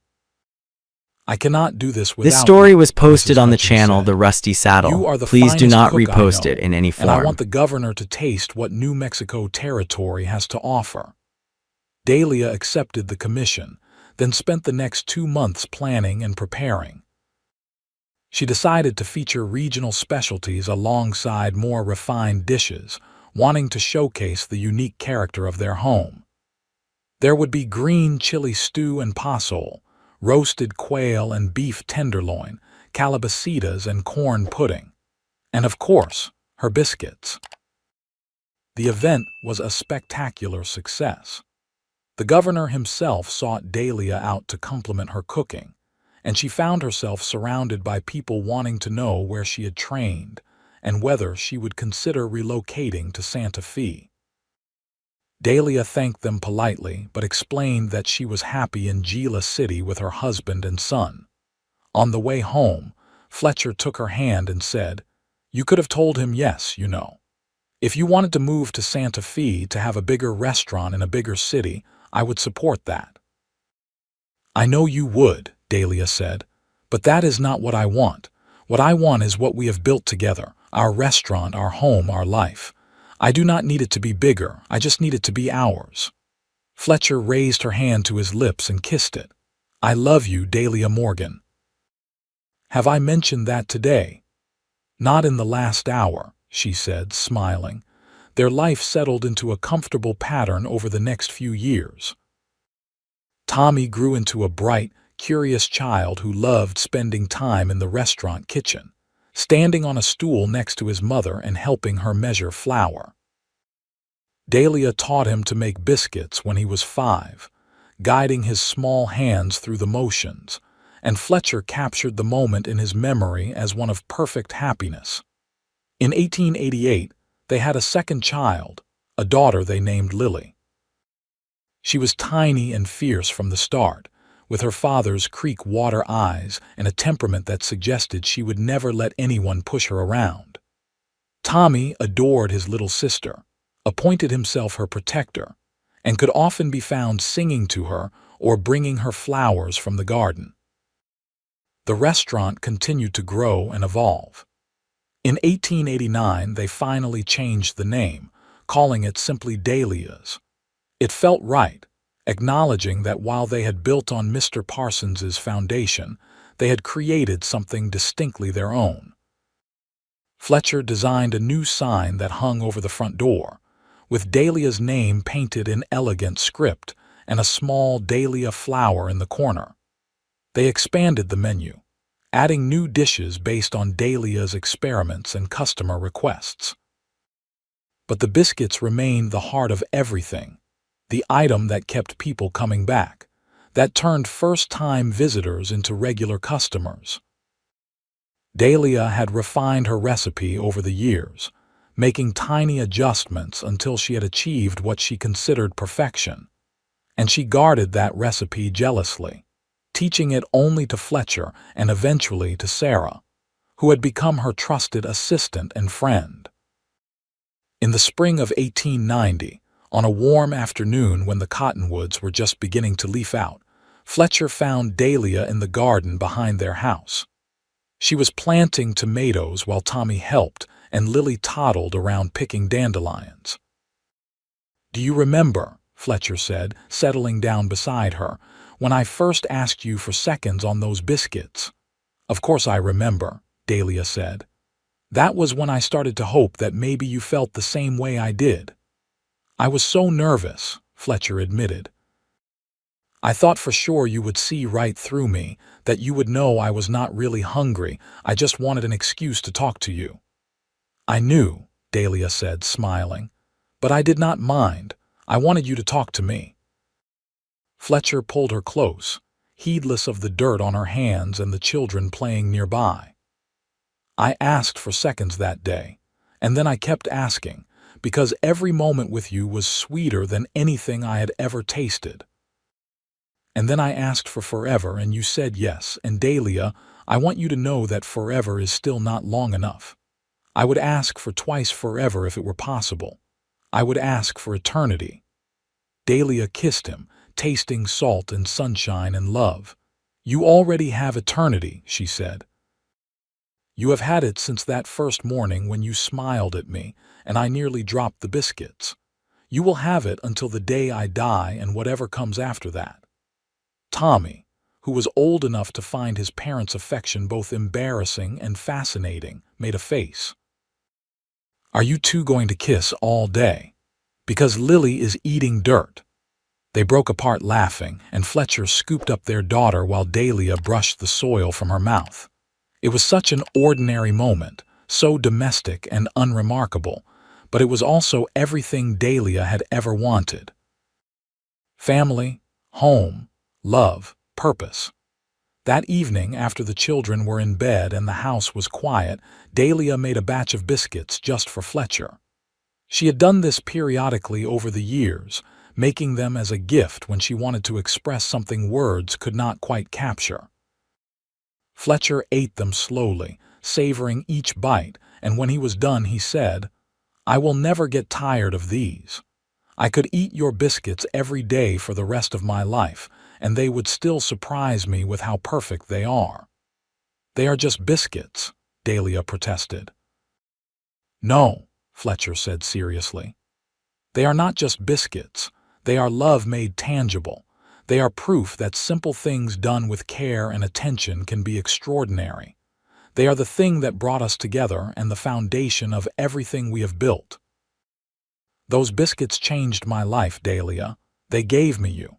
"I cannot do this without you," This story was posted Mrs. on the Hutchins channel said. The Rusty "You Saddle. are the Please do finest not cook I repost know, it in any and I form. want the governor to taste what New Mexico Territory has to offer." Dahlia accepted the commission, then spent the next 2 months planning and preparing. She decided to feature regional specialties alongside more refined dishes, wanting to showcase the unique character of their home. There would be green chili stew and pozole, roasted quail and beef tenderloin, calabacitas and corn pudding, and of course, her biscuits. The event was a spectacular success. The governor himself sought Dahlia out to compliment her cooking, and she found herself surrounded by people wanting to know where she had trained and whether she would consider relocating to Santa Fe. Dahlia thanked them politely but explained that she was happy in Gila City with her husband and son. On the way home, Fletcher took her hand and said, "You could have told him yes, you know. If you wanted to move to Santa Fe to have a bigger restaurant in a bigger city, I would support that." "I know you would," Dahlia said, "but that is not what I want. What I want is what we have built together, our restaurant, our home, our life. I do not need it to be bigger, I just need it to be ours." Fletcher raised her hand to his lips and kissed it. "I love you, Dahlia Morgan." "Have I mentioned that today?" "Not in the last hour," she said, smiling. Their life settled into a comfortable pattern over the next few years. Tommy grew into a bright, curious child who loved spending time in the restaurant kitchen, standing on a stool next to his mother and helping her measure flour. Dahlia taught him to make biscuits when he was 5, guiding his small hands through the motions, and Fletcher captured the moment in his memory as one of perfect happiness. In 1888, they had a second child, a daughter they named Lily. She was tiny and fierce from the start, with her father's creek water eyes and a temperament that suggested she would never let anyone push her around. Tommy adored his little sister, appointed himself her protector, and could often be found singing to her or bringing her flowers from the garden. The restaurant continued to grow and evolve. In 1889, they finally changed the name, calling it simply Dahlia's. It felt right, acknowledging that while they had built on Mr. Parsons's foundation, they had created something distinctly their own. Fletcher designed a new sign that hung over the front door, with Dahlia's name painted in elegant script and a small dahlia flower in the corner. They expanded the menu, adding new dishes based on Dahlia's experiments and customer requests. But the biscuits remained the heart of everything, the item that kept people coming back, that turned first-time visitors into regular customers. Dahlia had refined her recipe over the years, making tiny adjustments until she had achieved what she considered perfection, and she guarded that recipe jealously, teaching it only to Fletcher and eventually to Sarah, who had become her trusted assistant and friend. In the spring of 1890, on a warm afternoon when the cottonwoods were just beginning to leaf out, Fletcher found Dahlia in the garden behind their house. She was planting tomatoes while Tommy helped, and Lily toddled around picking dandelions. "Do you remember," Fletcher said, settling down beside her, "when I first asked you for seconds on those biscuits?" "Of course I remember," Dahlia said. "That was when I started to hope that maybe you felt the same way I did." "I was so nervous," Fletcher admitted. "I thought for sure you would see right through me, that you would know I was not really hungry, I just wanted an excuse to talk to you." "I knew," Dahlia said, smiling, "but I did not mind. I wanted you to talk to me." Fletcher pulled her close, heedless of the dirt on her hands and the children playing nearby. "I asked for seconds that day, and then I kept asking, because every moment with you was sweeter than anything I had ever tasted." And then I asked for forever, and you said yes. And Dahlia, I want you to know that forever is still not long enough. I would ask for twice forever if it were possible. I would ask for eternity." Dahlia kissed him, tasting salt and sunshine and love. "You already have eternity," she said. "You have had it since that first morning when you smiled at me and I nearly dropped the biscuits. You will have it until the day I die and whatever comes after that." Tommy, who was old enough to find his parents' affection both embarrassing and fascinating, made a face. "Are you two going to kiss all day? Because Lily is eating dirt." They broke apart laughing, and Fletcher scooped up their daughter while Dahlia brushed the soil from her mouth. It was such an ordinary moment, so domestic and unremarkable, but it was also everything Dahlia had ever wanted. Family, home, love, purpose. That evening, after the children were in bed and the house was quiet, Dahlia made a batch of biscuits just for Fletcher. She had done this periodically over the years, making them as a gift when she wanted to express something words could not quite capture. Fletcher ate them slowly, savoring each bite, and when he was done he said, "I will never get tired of these. I could eat your biscuits every day for the rest of my life, and they would still surprise me with how perfect they are." "They are just biscuits," Dahlia protested. "No," Fletcher said seriously. "They are not just biscuits. They are love made tangible. They are proof that simple things done with care and attention can be extraordinary. They are the thing that brought us together and the foundation of everything we have built." "Those biscuits changed my life, Dahlia. They gave me you."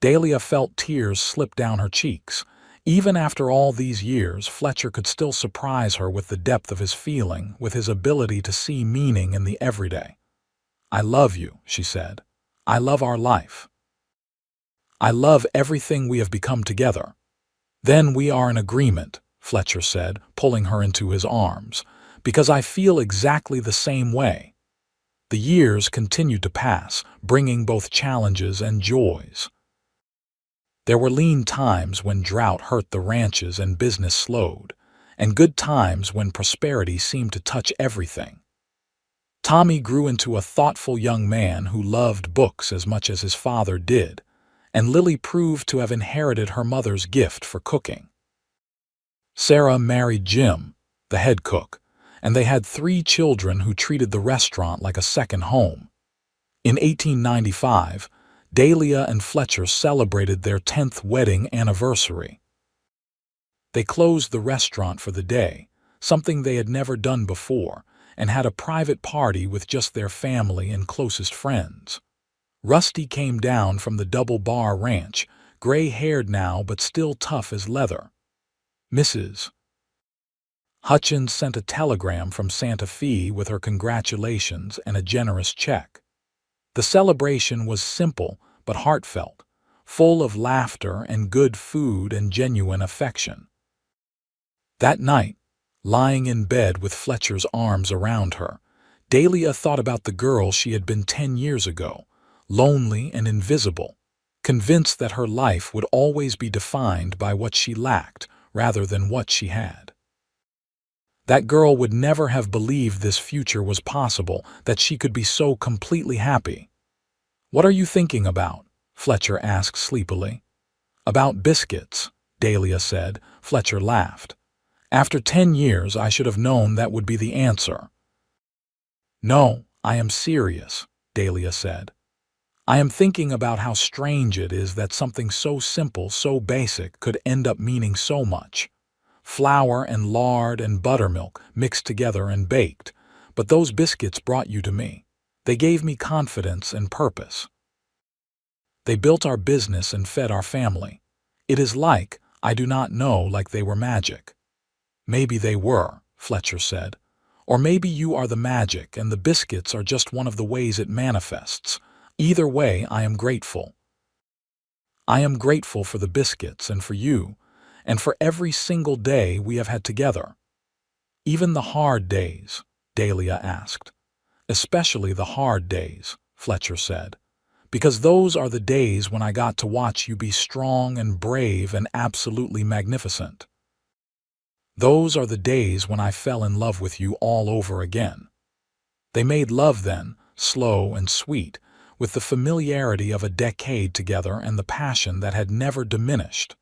Dahlia felt tears slip down her cheeks. Even after all these years, Fletcher could still surprise her with the depth of his feeling, with his ability to see meaning in the everyday. "I love you," she said. "I love our life. I love everything we have become together." "Then we are in agreement," Fletcher said, pulling her into his arms, "because I feel exactly the same way." The years continued to pass, bringing both challenges and joys. There were lean times when drought hurt the ranches and business slowed, and good times when prosperity seemed to touch everything. Tommy grew into a thoughtful young man who loved books as much as his father did, and Lily proved to have inherited her mother's gift for cooking. Sarah married Jim, the head cook, and they had 3 children who treated the restaurant like a second home. In 1895, Dahlia and Fletcher celebrated their 10th wedding anniversary. They closed the restaurant for the day, something they had never done before, and had a private party with just their family and closest friends. Rusty came down from the Double Bar Ranch, gray-haired now but still tough as leather. Mrs. Hutchins sent a telegram from Santa Fe with her congratulations and a generous check. The celebration was simple but heartfelt, full of laughter and good food and genuine affection. That night, lying in bed with Fletcher's arms around her, Dahlia thought about the girl she had been 10 years ago, lonely and invisible, convinced that her life would always be defined by what she lacked rather than what she had. That girl would never have believed this future was possible, that she could be so completely happy. "What are you thinking about?" Fletcher asked sleepily. "About biscuits," Dahlia said. Fletcher laughed. "After 10 years, I should have known that would be the answer." "No, I am serious," Dahlia said. "I am thinking about how strange it is that something so simple, so basic, could end up meaning so much. Flour and lard and buttermilk mixed together and baked, but those biscuits brought you to me. They gave me confidence and purpose. They built our business and fed our family. It is like, I do not know, like they were magic." "Maybe they were," Fletcher said. "Or maybe you are the magic and the biscuits are just one of the ways it manifests. Either way, I am grateful. I am grateful for the biscuits and for you, and for every single day we have had together." "Even the hard days?" Dahlia asked. "Especially the hard days," Fletcher said, because those are the days when I got to watch you be strong and brave and absolutely magnificent. Those are the days when I fell in love with you all over again." They made love then, slow and sweet, with the familiarity of a decade together and the passion that had never diminished.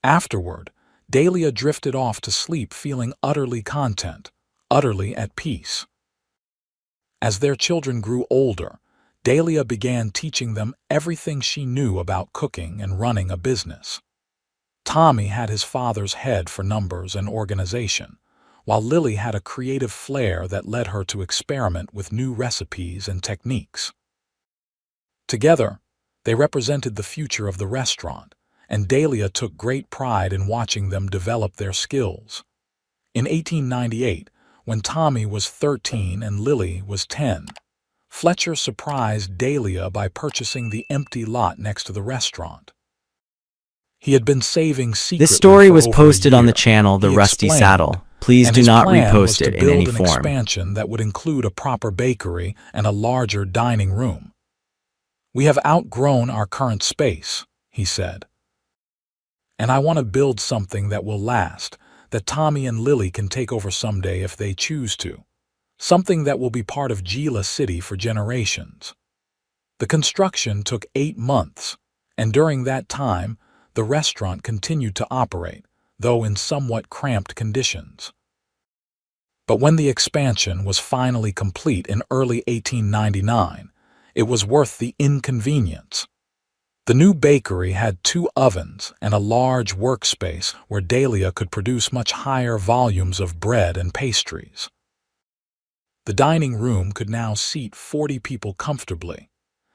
Afterward, Dahlia drifted off to sleep feeling utterly content, utterly at peace. As their children grew older, Dahlia began teaching them everything she knew about cooking and running a business. Tommy had his father's head for numbers and organization, while Lily had a creative flair that led her to experiment with new recipes and techniques. Together, they represented the future of the restaurant, and Dahlia took great pride in watching them develop their skills. In 1898, when Tommy was 13 and Lily was 10, Fletcher surprised Dahlia by purchasing the empty lot next to the restaurant. He had been saving secretly This story for was over posted a on the year, channel The he Rusty explained, Saddle. Please and do his not plan was repost to it in any build an form. expansion that would include a proper bakery and a larger dining room. "We have outgrown our current space," he said, "and I want to build something that will last, that Tommy and Lily can take over someday if they choose to. Something that will be part of Gila City for generations." The construction took 8 months, and during that time, the restaurant continued to operate, though in somewhat cramped conditions. But when the expansion was finally complete in early 1899, it was worth the inconvenience. The new bakery had 2 ovens and a large workspace where Dahlia could produce much higher volumes of bread and pastries. The dining room could now seat 40 people comfortably,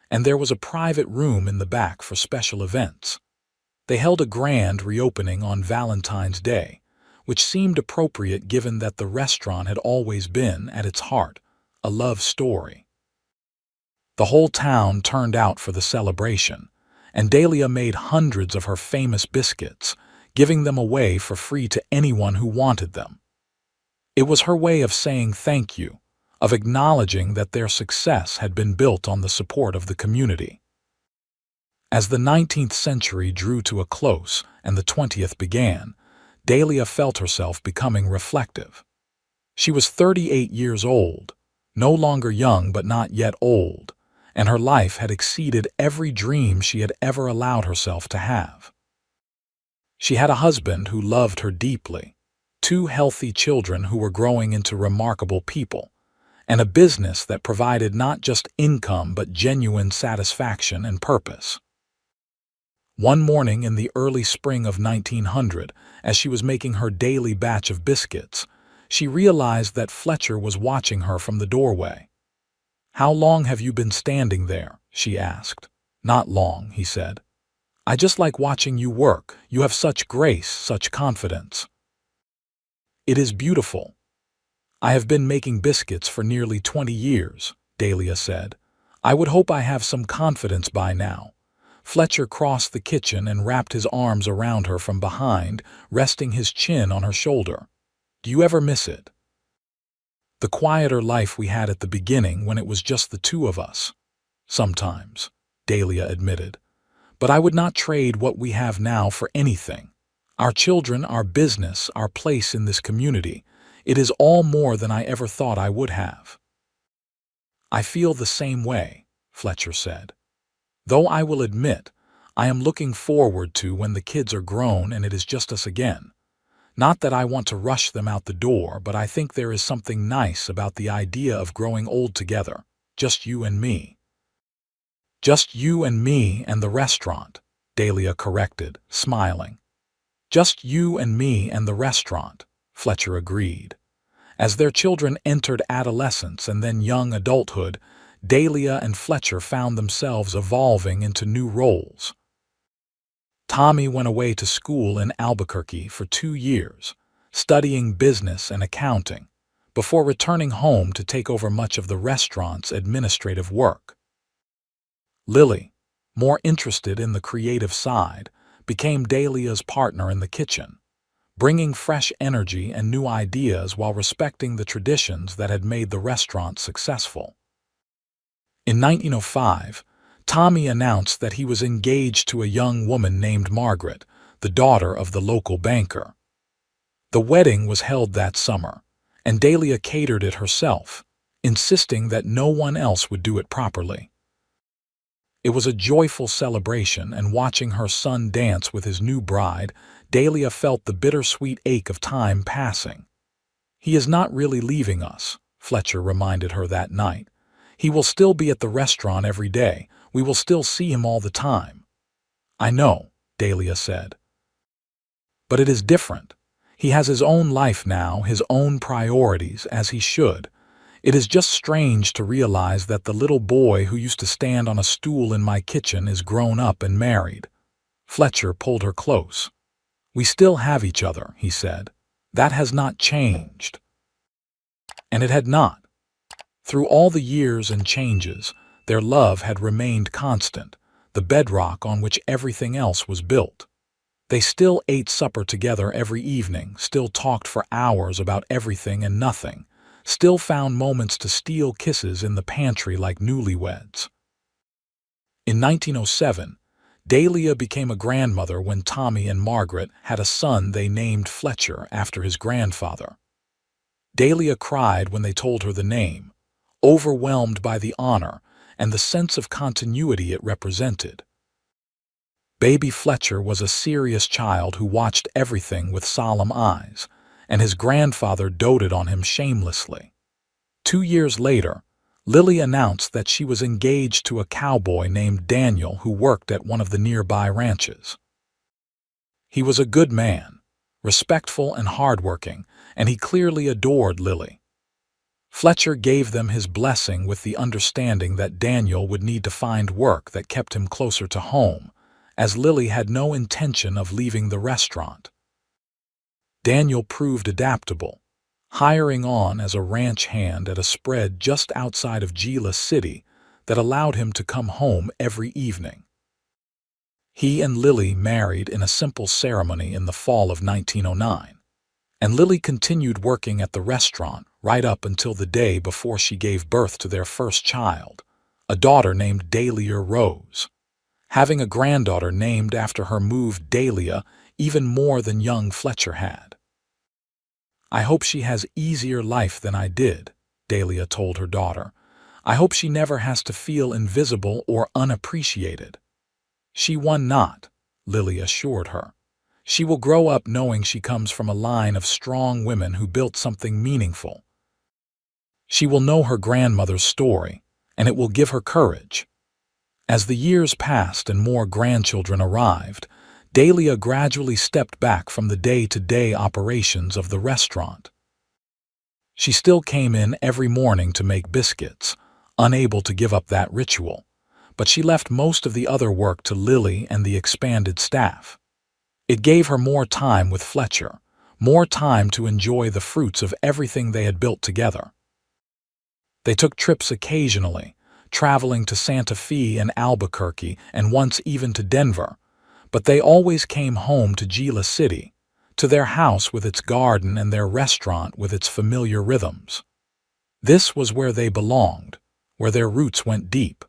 and there was a private room in the back for special events. They held a grand reopening on Valentine's Day, which seemed appropriate given that the restaurant had always been, at its heart, a love story. The whole town turned out for the celebration, and Dahlia made hundreds of her famous biscuits, giving them away for free to anyone who wanted them. It was her way of saying thank you, of acknowledging that their success had been built on the support of the community. As the 19th century drew to a close and the 20th began, Dahlia felt herself becoming reflective. She was 38 years old, no longer young but not yet old, and her life had exceeded every dream she had ever allowed herself to have. She had a husband who loved her deeply, 2 healthy children who were growing into remarkable people, and a business that provided not just income but genuine satisfaction and purpose. One morning in the early spring of 1900, as she was making her daily batch of biscuits, she realized that Fletcher was watching her from the doorway. "How long have you been standing there?" she asked. "Not long," he said. "I just like watching you work. You have such grace, such confidence." "It is beautiful. I have been making biscuits for nearly 20 years, Dahlia said. "I would hope I have some confidence by now." Fletcher crossed the kitchen and wrapped his arms around her from behind, resting his chin on her shoulder. "Do you ever miss it? The quieter life we had at the beginning when it was just the 2 of us?" "Sometimes," Dahlia admitted. "But I would not trade what we have now for anything. Our children, our business, our place in this community, it is all more than I ever thought I would have." "I feel the same way," Fletcher said. "Though I will admit, I am looking forward to when the kids are grown and it is just us again. Not that I want to rush them out the door, but I think there is something nice about the idea of growing old together, just you and me." "Just you and me and the restaurant," Dahlia corrected, smiling. "Just you and me and the restaurant," Fletcher agreed. As their children entered adolescence and then young adulthood, Dahlia and Fletcher found themselves evolving into new roles. Tommy went away to school in Albuquerque for 2 years, studying business and accounting, before returning home to take over much of the restaurant's administrative work. Lily, more interested in the creative side, became Dahlia's partner in the kitchen, bringing fresh energy and new ideas while respecting the traditions that had made the restaurant successful. In 1905, Tommy announced that he was engaged to a young woman named Margaret, the daughter of the local banker. The wedding was held that summer, and Dahlia catered it herself, insisting that no one else would do it properly. It was a joyful celebration, and watching her son dance with his new bride, Dahlia felt the bittersweet ache of time passing. "He is not really leaving us," Fletcher reminded her that night. "He will still be at the restaurant every day. We will still see him all the time." "I know," Dahlia said. "But it is different. He has his own life now, his own priorities, as he should. It is just strange to realize that the little boy who used to stand on a stool in my kitchen is grown up and married." Fletcher pulled her close. "We still have each other," he said. "That has not changed." And it had not. Through all the years and changes, their love had remained constant, the bedrock on which everything else was built. They still ate supper together every evening, still talked for hours about everything and nothing, still found moments to steal kisses in the pantry like newlyweds. In 1907, Dahlia became a grandmother when Tommy and Margaret had a son they named Fletcher after his grandfather. Dahlia cried when they told her the name, overwhelmed by the honor and the sense of continuity it represented. Baby Fletcher was a serious child who watched everything with solemn eyes, and his grandfather doted on him shamelessly. 2 years later, Lily announced that she was engaged to a cowboy named Daniel who worked at one of the nearby ranches. He was a good man, respectful and hardworking, and he clearly adored Lily. Fletcher gave them his blessing with the understanding that Daniel would need to find work that kept him closer to home, as Lily had no intention of leaving the restaurant. Daniel proved adaptable, hiring on as a ranch hand at a spread just outside of Gila City that allowed him to come home every evening. He and Lily married in a simple ceremony in the fall of 1909, and Lily continued working at the restaurant right up until the day before she gave birth to their first child, a daughter named Dahlia Rose. Having a granddaughter named after her moved Dahlia even more than young Fletcher had. "I hope she has easier life than I did," Dahlia told her daughter. "I hope she never has to feel invisible or unappreciated." "She will not," Lily assured her. "She will grow up knowing she comes from a line of strong women who built something meaningful. She will know her grandmother's story, and it will give her courage." As the years passed and more grandchildren arrived, Dahlia gradually stepped back from the day-to-day operations of the restaurant. She still came in every morning to make biscuits, unable to give up that ritual, but she left most of the other work to Lily and the expanded staff. It gave her more time with Fletcher, more time to enjoy the fruits of everything they had built together. They took trips occasionally, traveling to Santa Fe and Albuquerque and once even to Denver, but they always came home to Gila City, to their house with its garden and their restaurant with its familiar rhythms. This was where they belonged, where their roots went deep.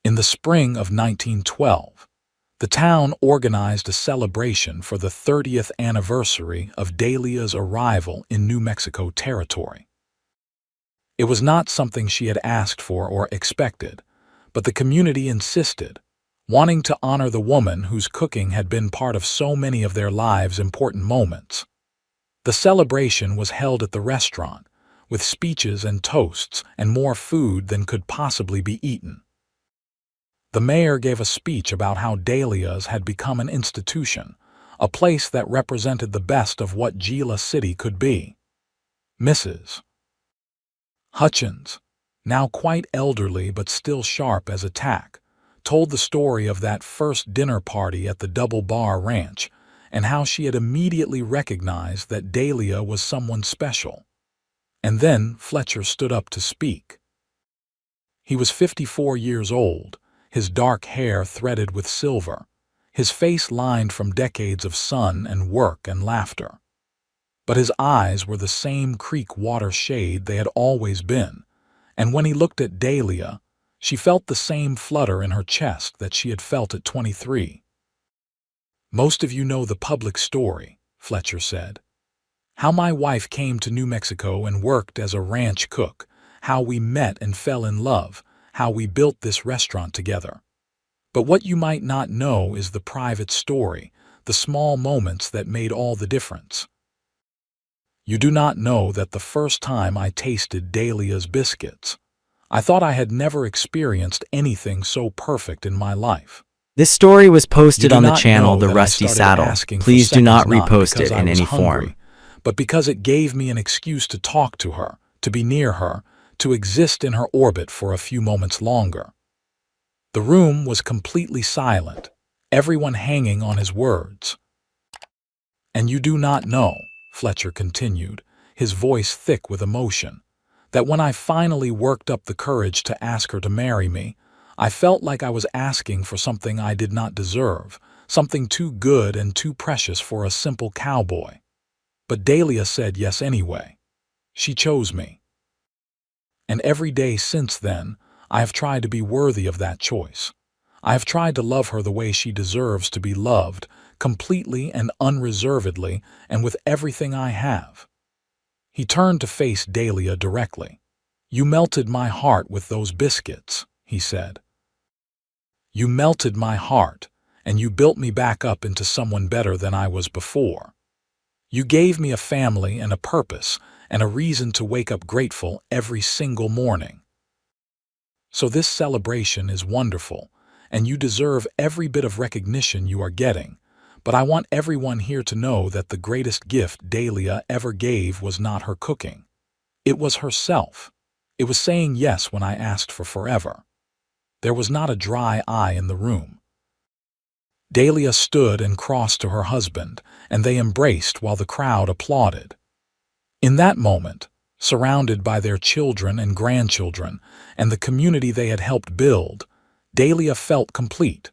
In the spring of 1912, the town organized a celebration for the 30th anniversary of Dahlia's arrival in New Mexico territory. It was not something she had asked for or expected, but the community insisted, wanting to honor the woman whose cooking had been part of so many of their lives' important moments. The celebration was held at the restaurant, with speeches and toasts and more food than could possibly be eaten. The mayor gave a speech about how Dahlia's had become an institution, a place that represented the best of what Gila City could be. Mrs. Hutchins, now quite elderly but still sharp as a tack, told the story of that first dinner party at the Double Bar Ranch and how she had immediately recognized that Dahlia was someone special. And then Fletcher stood up to speak. He was 54 years old, his dark hair threaded with silver, his face lined from decades of sun and work and laughter. But his eyes were the same creek water shade they had always been, and when he looked at Dahlia, She felt the same flutter in her chest that she had felt at 23. "Most of you know the public story," Fletcher said. "How my wife came to New Mexico and worked as a ranch cook, how we met and fell in love, how we built this restaurant together. But what you might not know is the private story, the small moments that made all the difference. You do not know that the first time I tasted Dahlia's biscuits, I thought I had never experienced anything so perfect in my life. This story was You posted do on the not channel know The that I Rusty started Saddle. asking for Please do not seconds not repost because it I in was any hungry, form. but because it gave me an excuse to talk to her, to be near her, to exist in her orbit for a few moments longer." The room was completely silent, everyone hanging on his words. "And you do not know," Fletcher continued, his voice thick with emotion, "that when I finally worked up the courage to ask her to marry me, I felt like I was asking for something I did not deserve, something too good and too precious for a simple cowboy. But Dahlia said yes anyway. She chose me. And every day since then, I have tried to be worthy of that choice. I have tried to love her the way she deserves to be loved, completely and unreservedly, and with everything I have." He turned to face Dahlia directly. "You melted my heart with those biscuits," he said. "You melted my heart, and you built me back up into someone better than I was before. You gave me a family and a purpose and a reason to wake up grateful every single morning. So this celebration is wonderful, and you deserve every bit of recognition you are getting, but I want everyone here to know that the greatest gift Dahlia ever gave was not her cooking. It was herself. It was saying yes when I asked for forever." There was not a dry eye in the room. Dahlia stood and crossed to her husband, and they embraced while the crowd applauded. In that moment, surrounded by their children and grandchildren and the community they had helped build, Dahlia felt complete.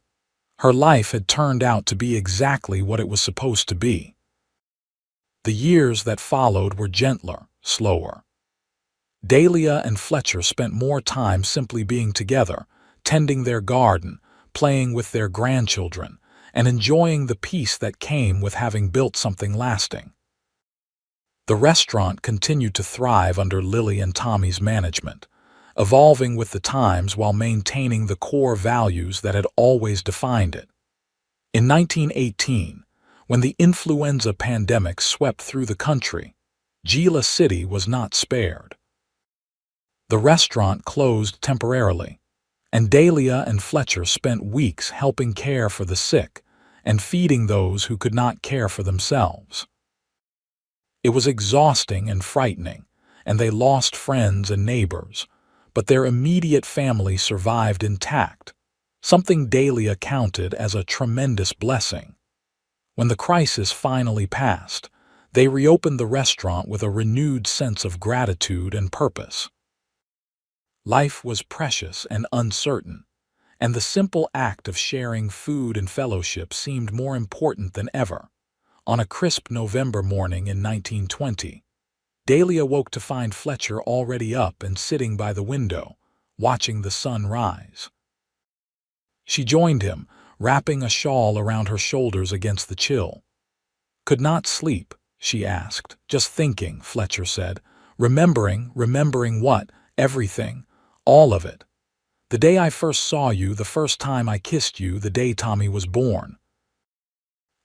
Her life had turned out to be exactly what it was supposed to be. The years that followed were gentler, slower. Dahlia and Fletcher spent more time simply being together, tending their garden, playing with their grandchildren, and enjoying the peace that came with having built something lasting. The restaurant continued to thrive under Lily and Tommy's management, evolving with the times while maintaining the core values that had always defined it. In 1918, when the influenza pandemic swept through the country, Gila City was not spared. The restaurant closed temporarily, and Dahlia and Fletcher spent weeks helping care for the sick and feeding those who could not care for themselves. It was exhausting and frightening, and they lost friends and neighbors, but their immediate family survived intact, something Dahlia counted as a tremendous blessing. When the crisis finally passed, they reopened the restaurant with a renewed sense of gratitude and purpose. Life was precious and uncertain, and the simple act of sharing food and fellowship seemed more important than ever. On a crisp November morning in 1920, Dahlia woke to find Fletcher already up and sitting by the window, watching the sun rise. She joined him, wrapping a shawl around her shoulders against the chill. "Could not sleep?" she asked. "Just thinking," Fletcher said. Remembering what? Everything. All of it. The day I first saw you, the first time I kissed you, the day Tommy was born.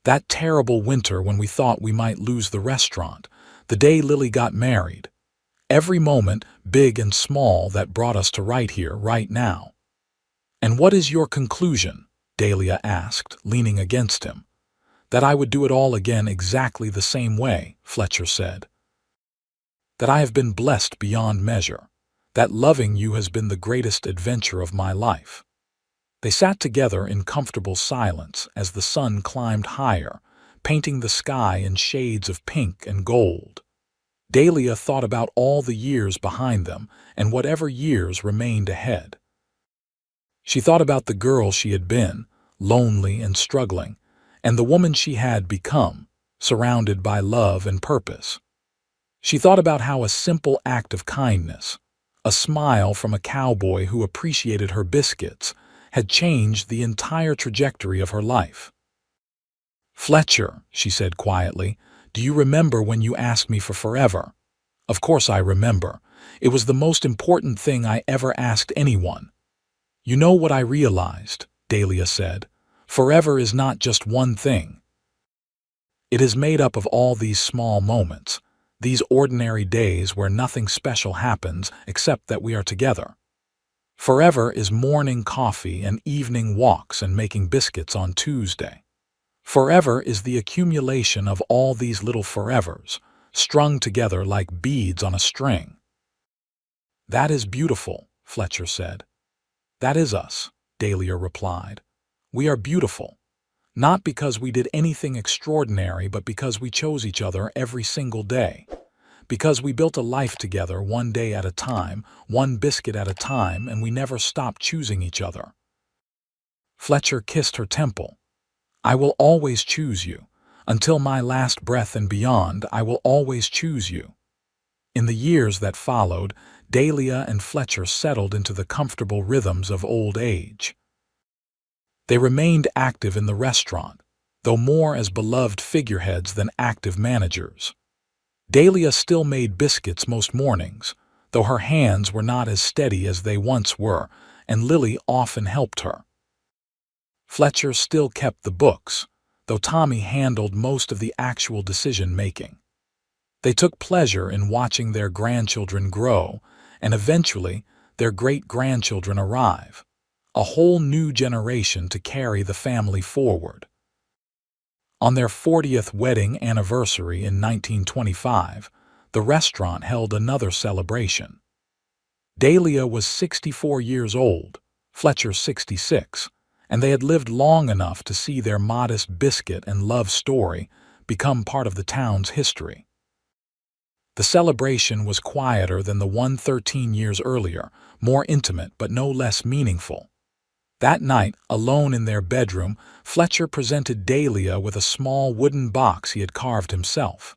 That terrible winter when we thought we might lose the restaurant, the day Lily got married. Every moment, big and small, that brought us to right here, right now." "And what is your conclusion?" Dahlia asked, leaning against him. "That I would do it all again exactly the same way," Fletcher said. "That I have been blessed beyond measure. That loving you has been the greatest adventure of my life." They sat together in comfortable silence as the sun climbed higher, painting the sky in shades of pink and gold. Dahlia thought about all the years behind them and whatever years remained ahead. She thought about the girl she had been, lonely and struggling, and the woman she had become, surrounded by love and purpose. She thought about how a simple act of kindness, A smile from a cowboy who appreciated her biscuits had changed the entire trajectory of her life. "Fletcher," she said quietly, "do you remember when you asked me for forever?" "Of course I remember. It was the most important thing I ever asked anyone." "You know what I realized," Dahlia said. "Forever is not just one thing. It is made up of all these small moments, these ordinary days where nothing special happens except that we are together. Forever is morning coffee and evening walks and making biscuits on Tuesday. Forever is the accumulation of all these little forevers, strung together like beads on a string." "That is beautiful," Fletcher said. "That is us," Dahlia replied. "We are beautiful. Not because we did anything extraordinary, but because we chose each other every single day. Because we built a life together one day at a time, one biscuit at a time, and we never stopped choosing each other." Fletcher kissed her temple. "I will always choose you. Until my last breath and beyond, I will always choose you." In the years that followed, Dahlia and Fletcher settled into the comfortable rhythms of old age. They remained active in the restaurant, though more as beloved figureheads than active managers. Dahlia still made biscuits most mornings, though her hands were not as steady as they once were, and Lily often helped her. Fletcher still kept the books, though Tommy handled most of the actual decision-making. They took pleasure in watching their grandchildren grow, and eventually their great-grandchildren arrive, a whole new generation to carry the family forward. On their 40th wedding anniversary in 1925, the restaurant held another celebration. Dahlia was 64 years old, Fletcher 66, and they had lived long enough to see their modest biscuit and love story become part of the town's history. The celebration was quieter than the one 13 years earlier, more intimate but no less meaningful. That night, alone in their bedroom, Fletcher presented Dahlia with a small wooden box he had carved himself.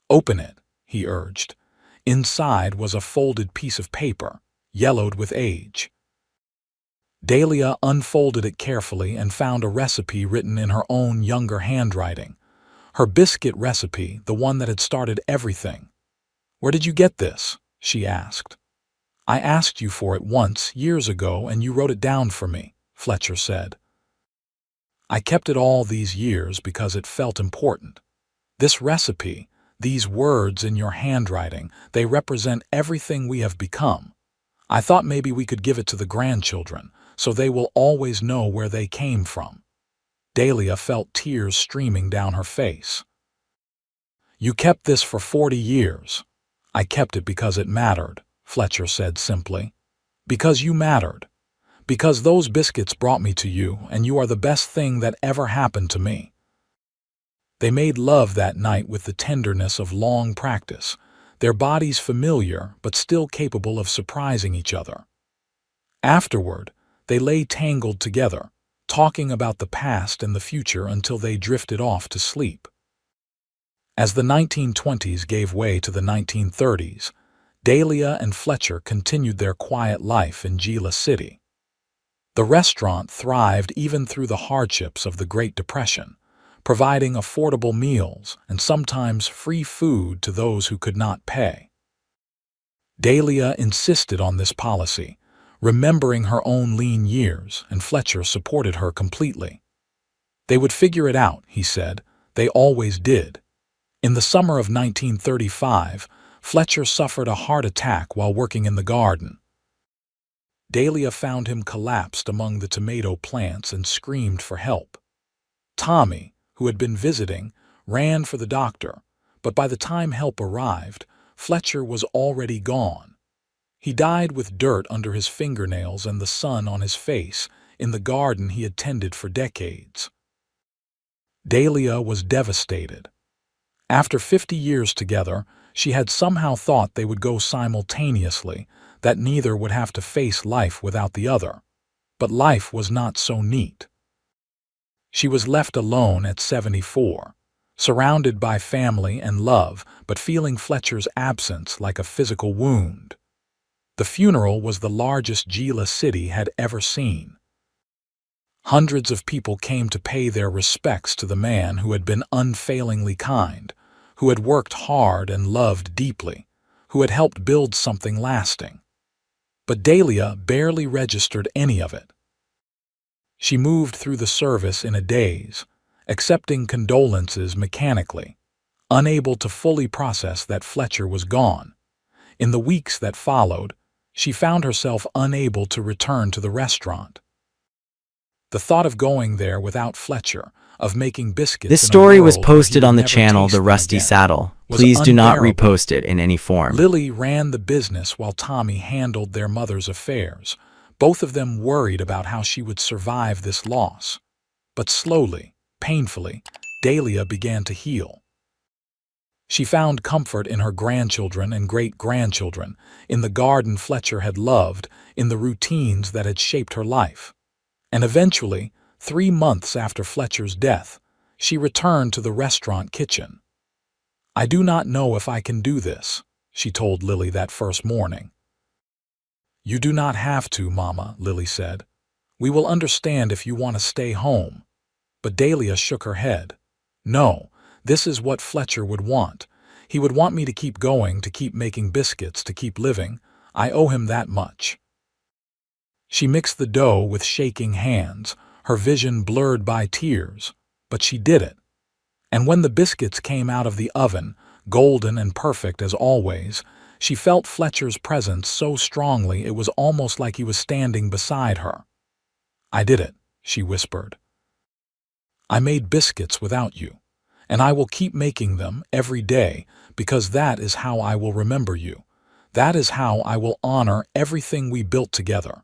"Open it," he urged. Inside was a folded piece of paper, yellowed with age. Dahlia unfolded it carefully and found a recipe written in her own younger handwriting. Her biscuit recipe, the one that had started everything. "Where did you get this?" she asked. "I asked you for it once, years ago, and you wrote it down for me," Fletcher said. "I kept it all these years because it felt important. This recipe, these words in your handwriting, they represent everything we have become. I thought maybe we could give it to the grandchildren, so they will always know where they came from." Dahlia felt tears streaming down her face. "You kept this for 40 years. I kept it because it mattered," Fletcher said simply. "Because you mattered. Because those biscuits brought me to you, and you are the best thing that ever happened to me." They made love that night with the tenderness of long practice, their bodies familiar but still capable of surprising each other. Afterward, they lay tangled together, talking about the past and the future until they drifted off to sleep. As the 1920s gave way to the 1930s, Dahlia and Fletcher continued their quiet life in Gila City. The restaurant thrived even through the hardships of the Great Depression, providing affordable meals and sometimes free food to those who could not pay. Dahlia insisted on this policy, remembering her own lean years, and Fletcher supported her completely. "They would figure it out," he said. "They always did." In the summer of 1935, Fletcher suffered a heart attack while working in the garden. Dahlia found him collapsed among the tomato plants and screamed for help. Tommy, who had been visiting, ran for the doctor, but by the time help arrived, Fletcher was already gone. He died with dirt under his fingernails and the sun on his face in the garden he had tended for decades. Dahlia was devastated. After 50 years together, she had somehow thought they would go simultaneously, that neither would have to face life without the other. But life was not so neat. She was left alone at 74, surrounded by family and love, but feeling Fletcher's absence like a physical wound. The funeral was the largest Gila City had ever seen. Hundreds of people came to pay their respects to the man who had been unfailingly kind, who had worked hard and loved deeply, who had helped build something lasting. But Dahlia barely registered any of it. She moved through the service in a daze, accepting condolences mechanically, unable to fully process that Fletcher was gone. In the weeks that followed, she found herself unable to return to the restaurant. The thought of going there without Fletcher, of making biscuits This in a story was world where he posted would on the never channel taste The them Rusty again, Saddle. was Please do not unbearable. repost it in any form. Lily ran the business while Tommy handled their mother's affairs, both of them worried about how she would survive this loss. But slowly, painfully, Dahlia began to heal. She found comfort in her grandchildren and great-grandchildren, in the garden Fletcher had loved, in the routines that had shaped her life. And eventually, 3 months after Fletcher's death, she returned to the restaurant kitchen. "I do not know if I can do this," she told Lily that first morning. "You do not have to, Mama," Lily said. "We will understand if you want to stay home." But Dahlia shook her head. "No, this is what Fletcher would want. He would want me to keep going, to keep making biscuits, to keep living. I owe him that much." She mixed the dough with shaking hands, her vision blurred by tears, but she did it. And when the biscuits came out of the oven, golden and perfect as always, she felt Fletcher's presence so strongly it was almost like he was standing beside her. "I did it," she whispered. "I made biscuits without you, and I will keep making them every day because that is how I will remember you. That is how I will honor everything we built together."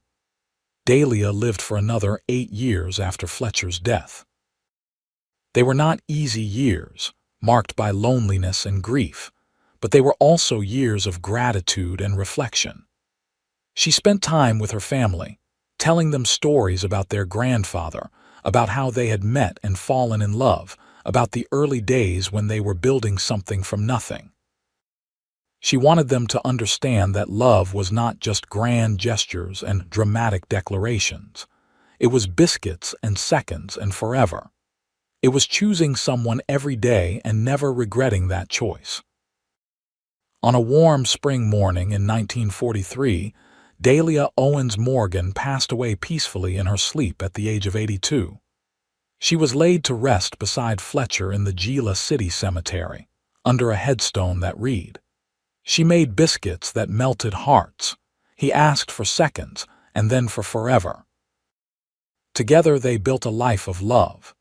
Dahlia lived for another 8 years after Fletcher's death. They were not easy years, marked by loneliness and grief, but they were also years of gratitude and reflection. She spent time with her family, telling them stories about their grandfather, about how they had met and fallen in love, about the early days when they were building something from nothing. She wanted them to understand that love was not just grand gestures and dramatic declarations. It was biscuits and seconds and forever. It was choosing someone every day and never regretting that choice. On a warm spring morning in 1943, Dahlia Owens Morgan passed away peacefully in her sleep at the age of 82. She was laid to rest beside Fletcher in the Gila City Cemetery, under a headstone that read, "She made biscuits that melted hearts. He asked for seconds and then for forever." Together they built a life of love.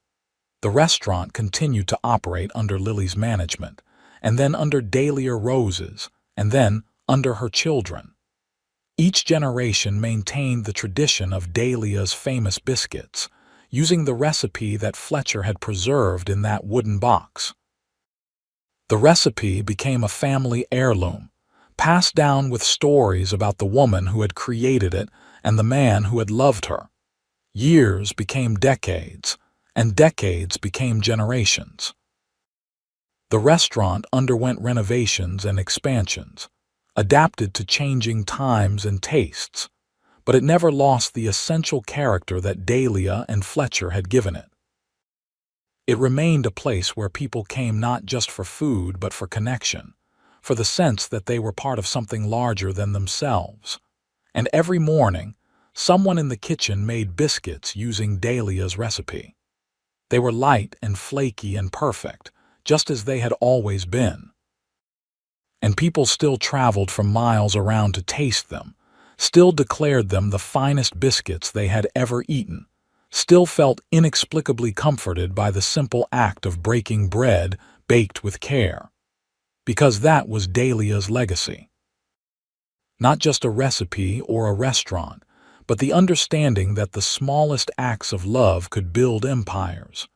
The restaurant continued to operate under Lily's management, and then under Dahlia Rose's, and then under her children. Each generation maintained the tradition of Dahlia's famous biscuits, using the recipe that Fletcher had preserved in that wooden box. The recipe became a family heirloom, passed down with stories about the woman who had created it and the man who had loved her. Years became decades, and decades became generations. The restaurant underwent renovations and expansions, adapted to changing times and tastes, but it never lost the essential character that Dahlia and Fletcher had given it. It remained a place where people came not just for food but for connection, for the sense that they were part of something larger than themselves. And every morning, someone in the kitchen made biscuits using Dahlia's recipe. They were light and flaky and perfect, just as they had always been. And people still traveled from miles around to taste them, still declared them the finest biscuits they had ever eaten, still felt inexplicably comforted by the simple act of breaking bread baked with care. Because that was Dahlia's legacy. Not just a recipe or a restaurant, but the understanding that the smallest acts of love could build empires,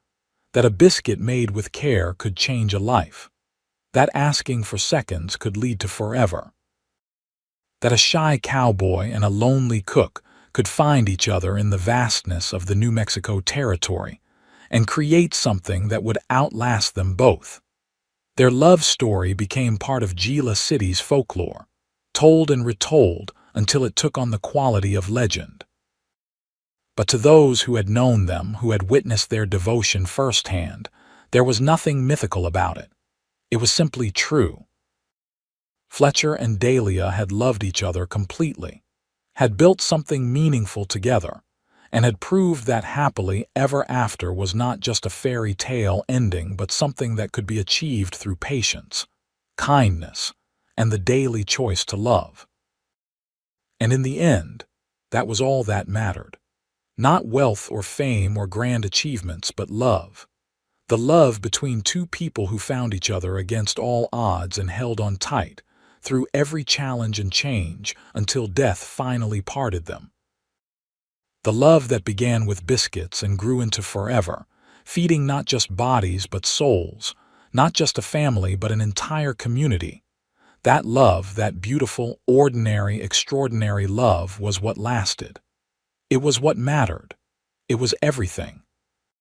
that a biscuit made with care could change a life, that asking for seconds could lead to forever, that a shy cowboy and a lonely cook could find each other in the vastness of the New Mexico territory and create something that would outlast them both. Their love story became part of Gila City's folklore, told and retold until it took on the quality of legend. But to those who had known them, who had witnessed their devotion firsthand, there was nothing mythical about it. It was simply true. Fletcher and Dahlia had loved each other completely, had built something meaningful together, and had proved that happily ever after was not just a fairy tale ending but something that could be achieved through patience, kindness, and the daily choice to love. And in the end, that was all that mattered. Not wealth or fame or grand achievements, but love. The love between two people who found each other against all odds and held on tight, through every challenge and change, until death finally parted them. The love that began with Biscuits and grew into forever, feeding not just bodies but souls, not just a family but an entire community. That love, that beautiful, ordinary, extraordinary love, was what lasted. It was what mattered. It was everything.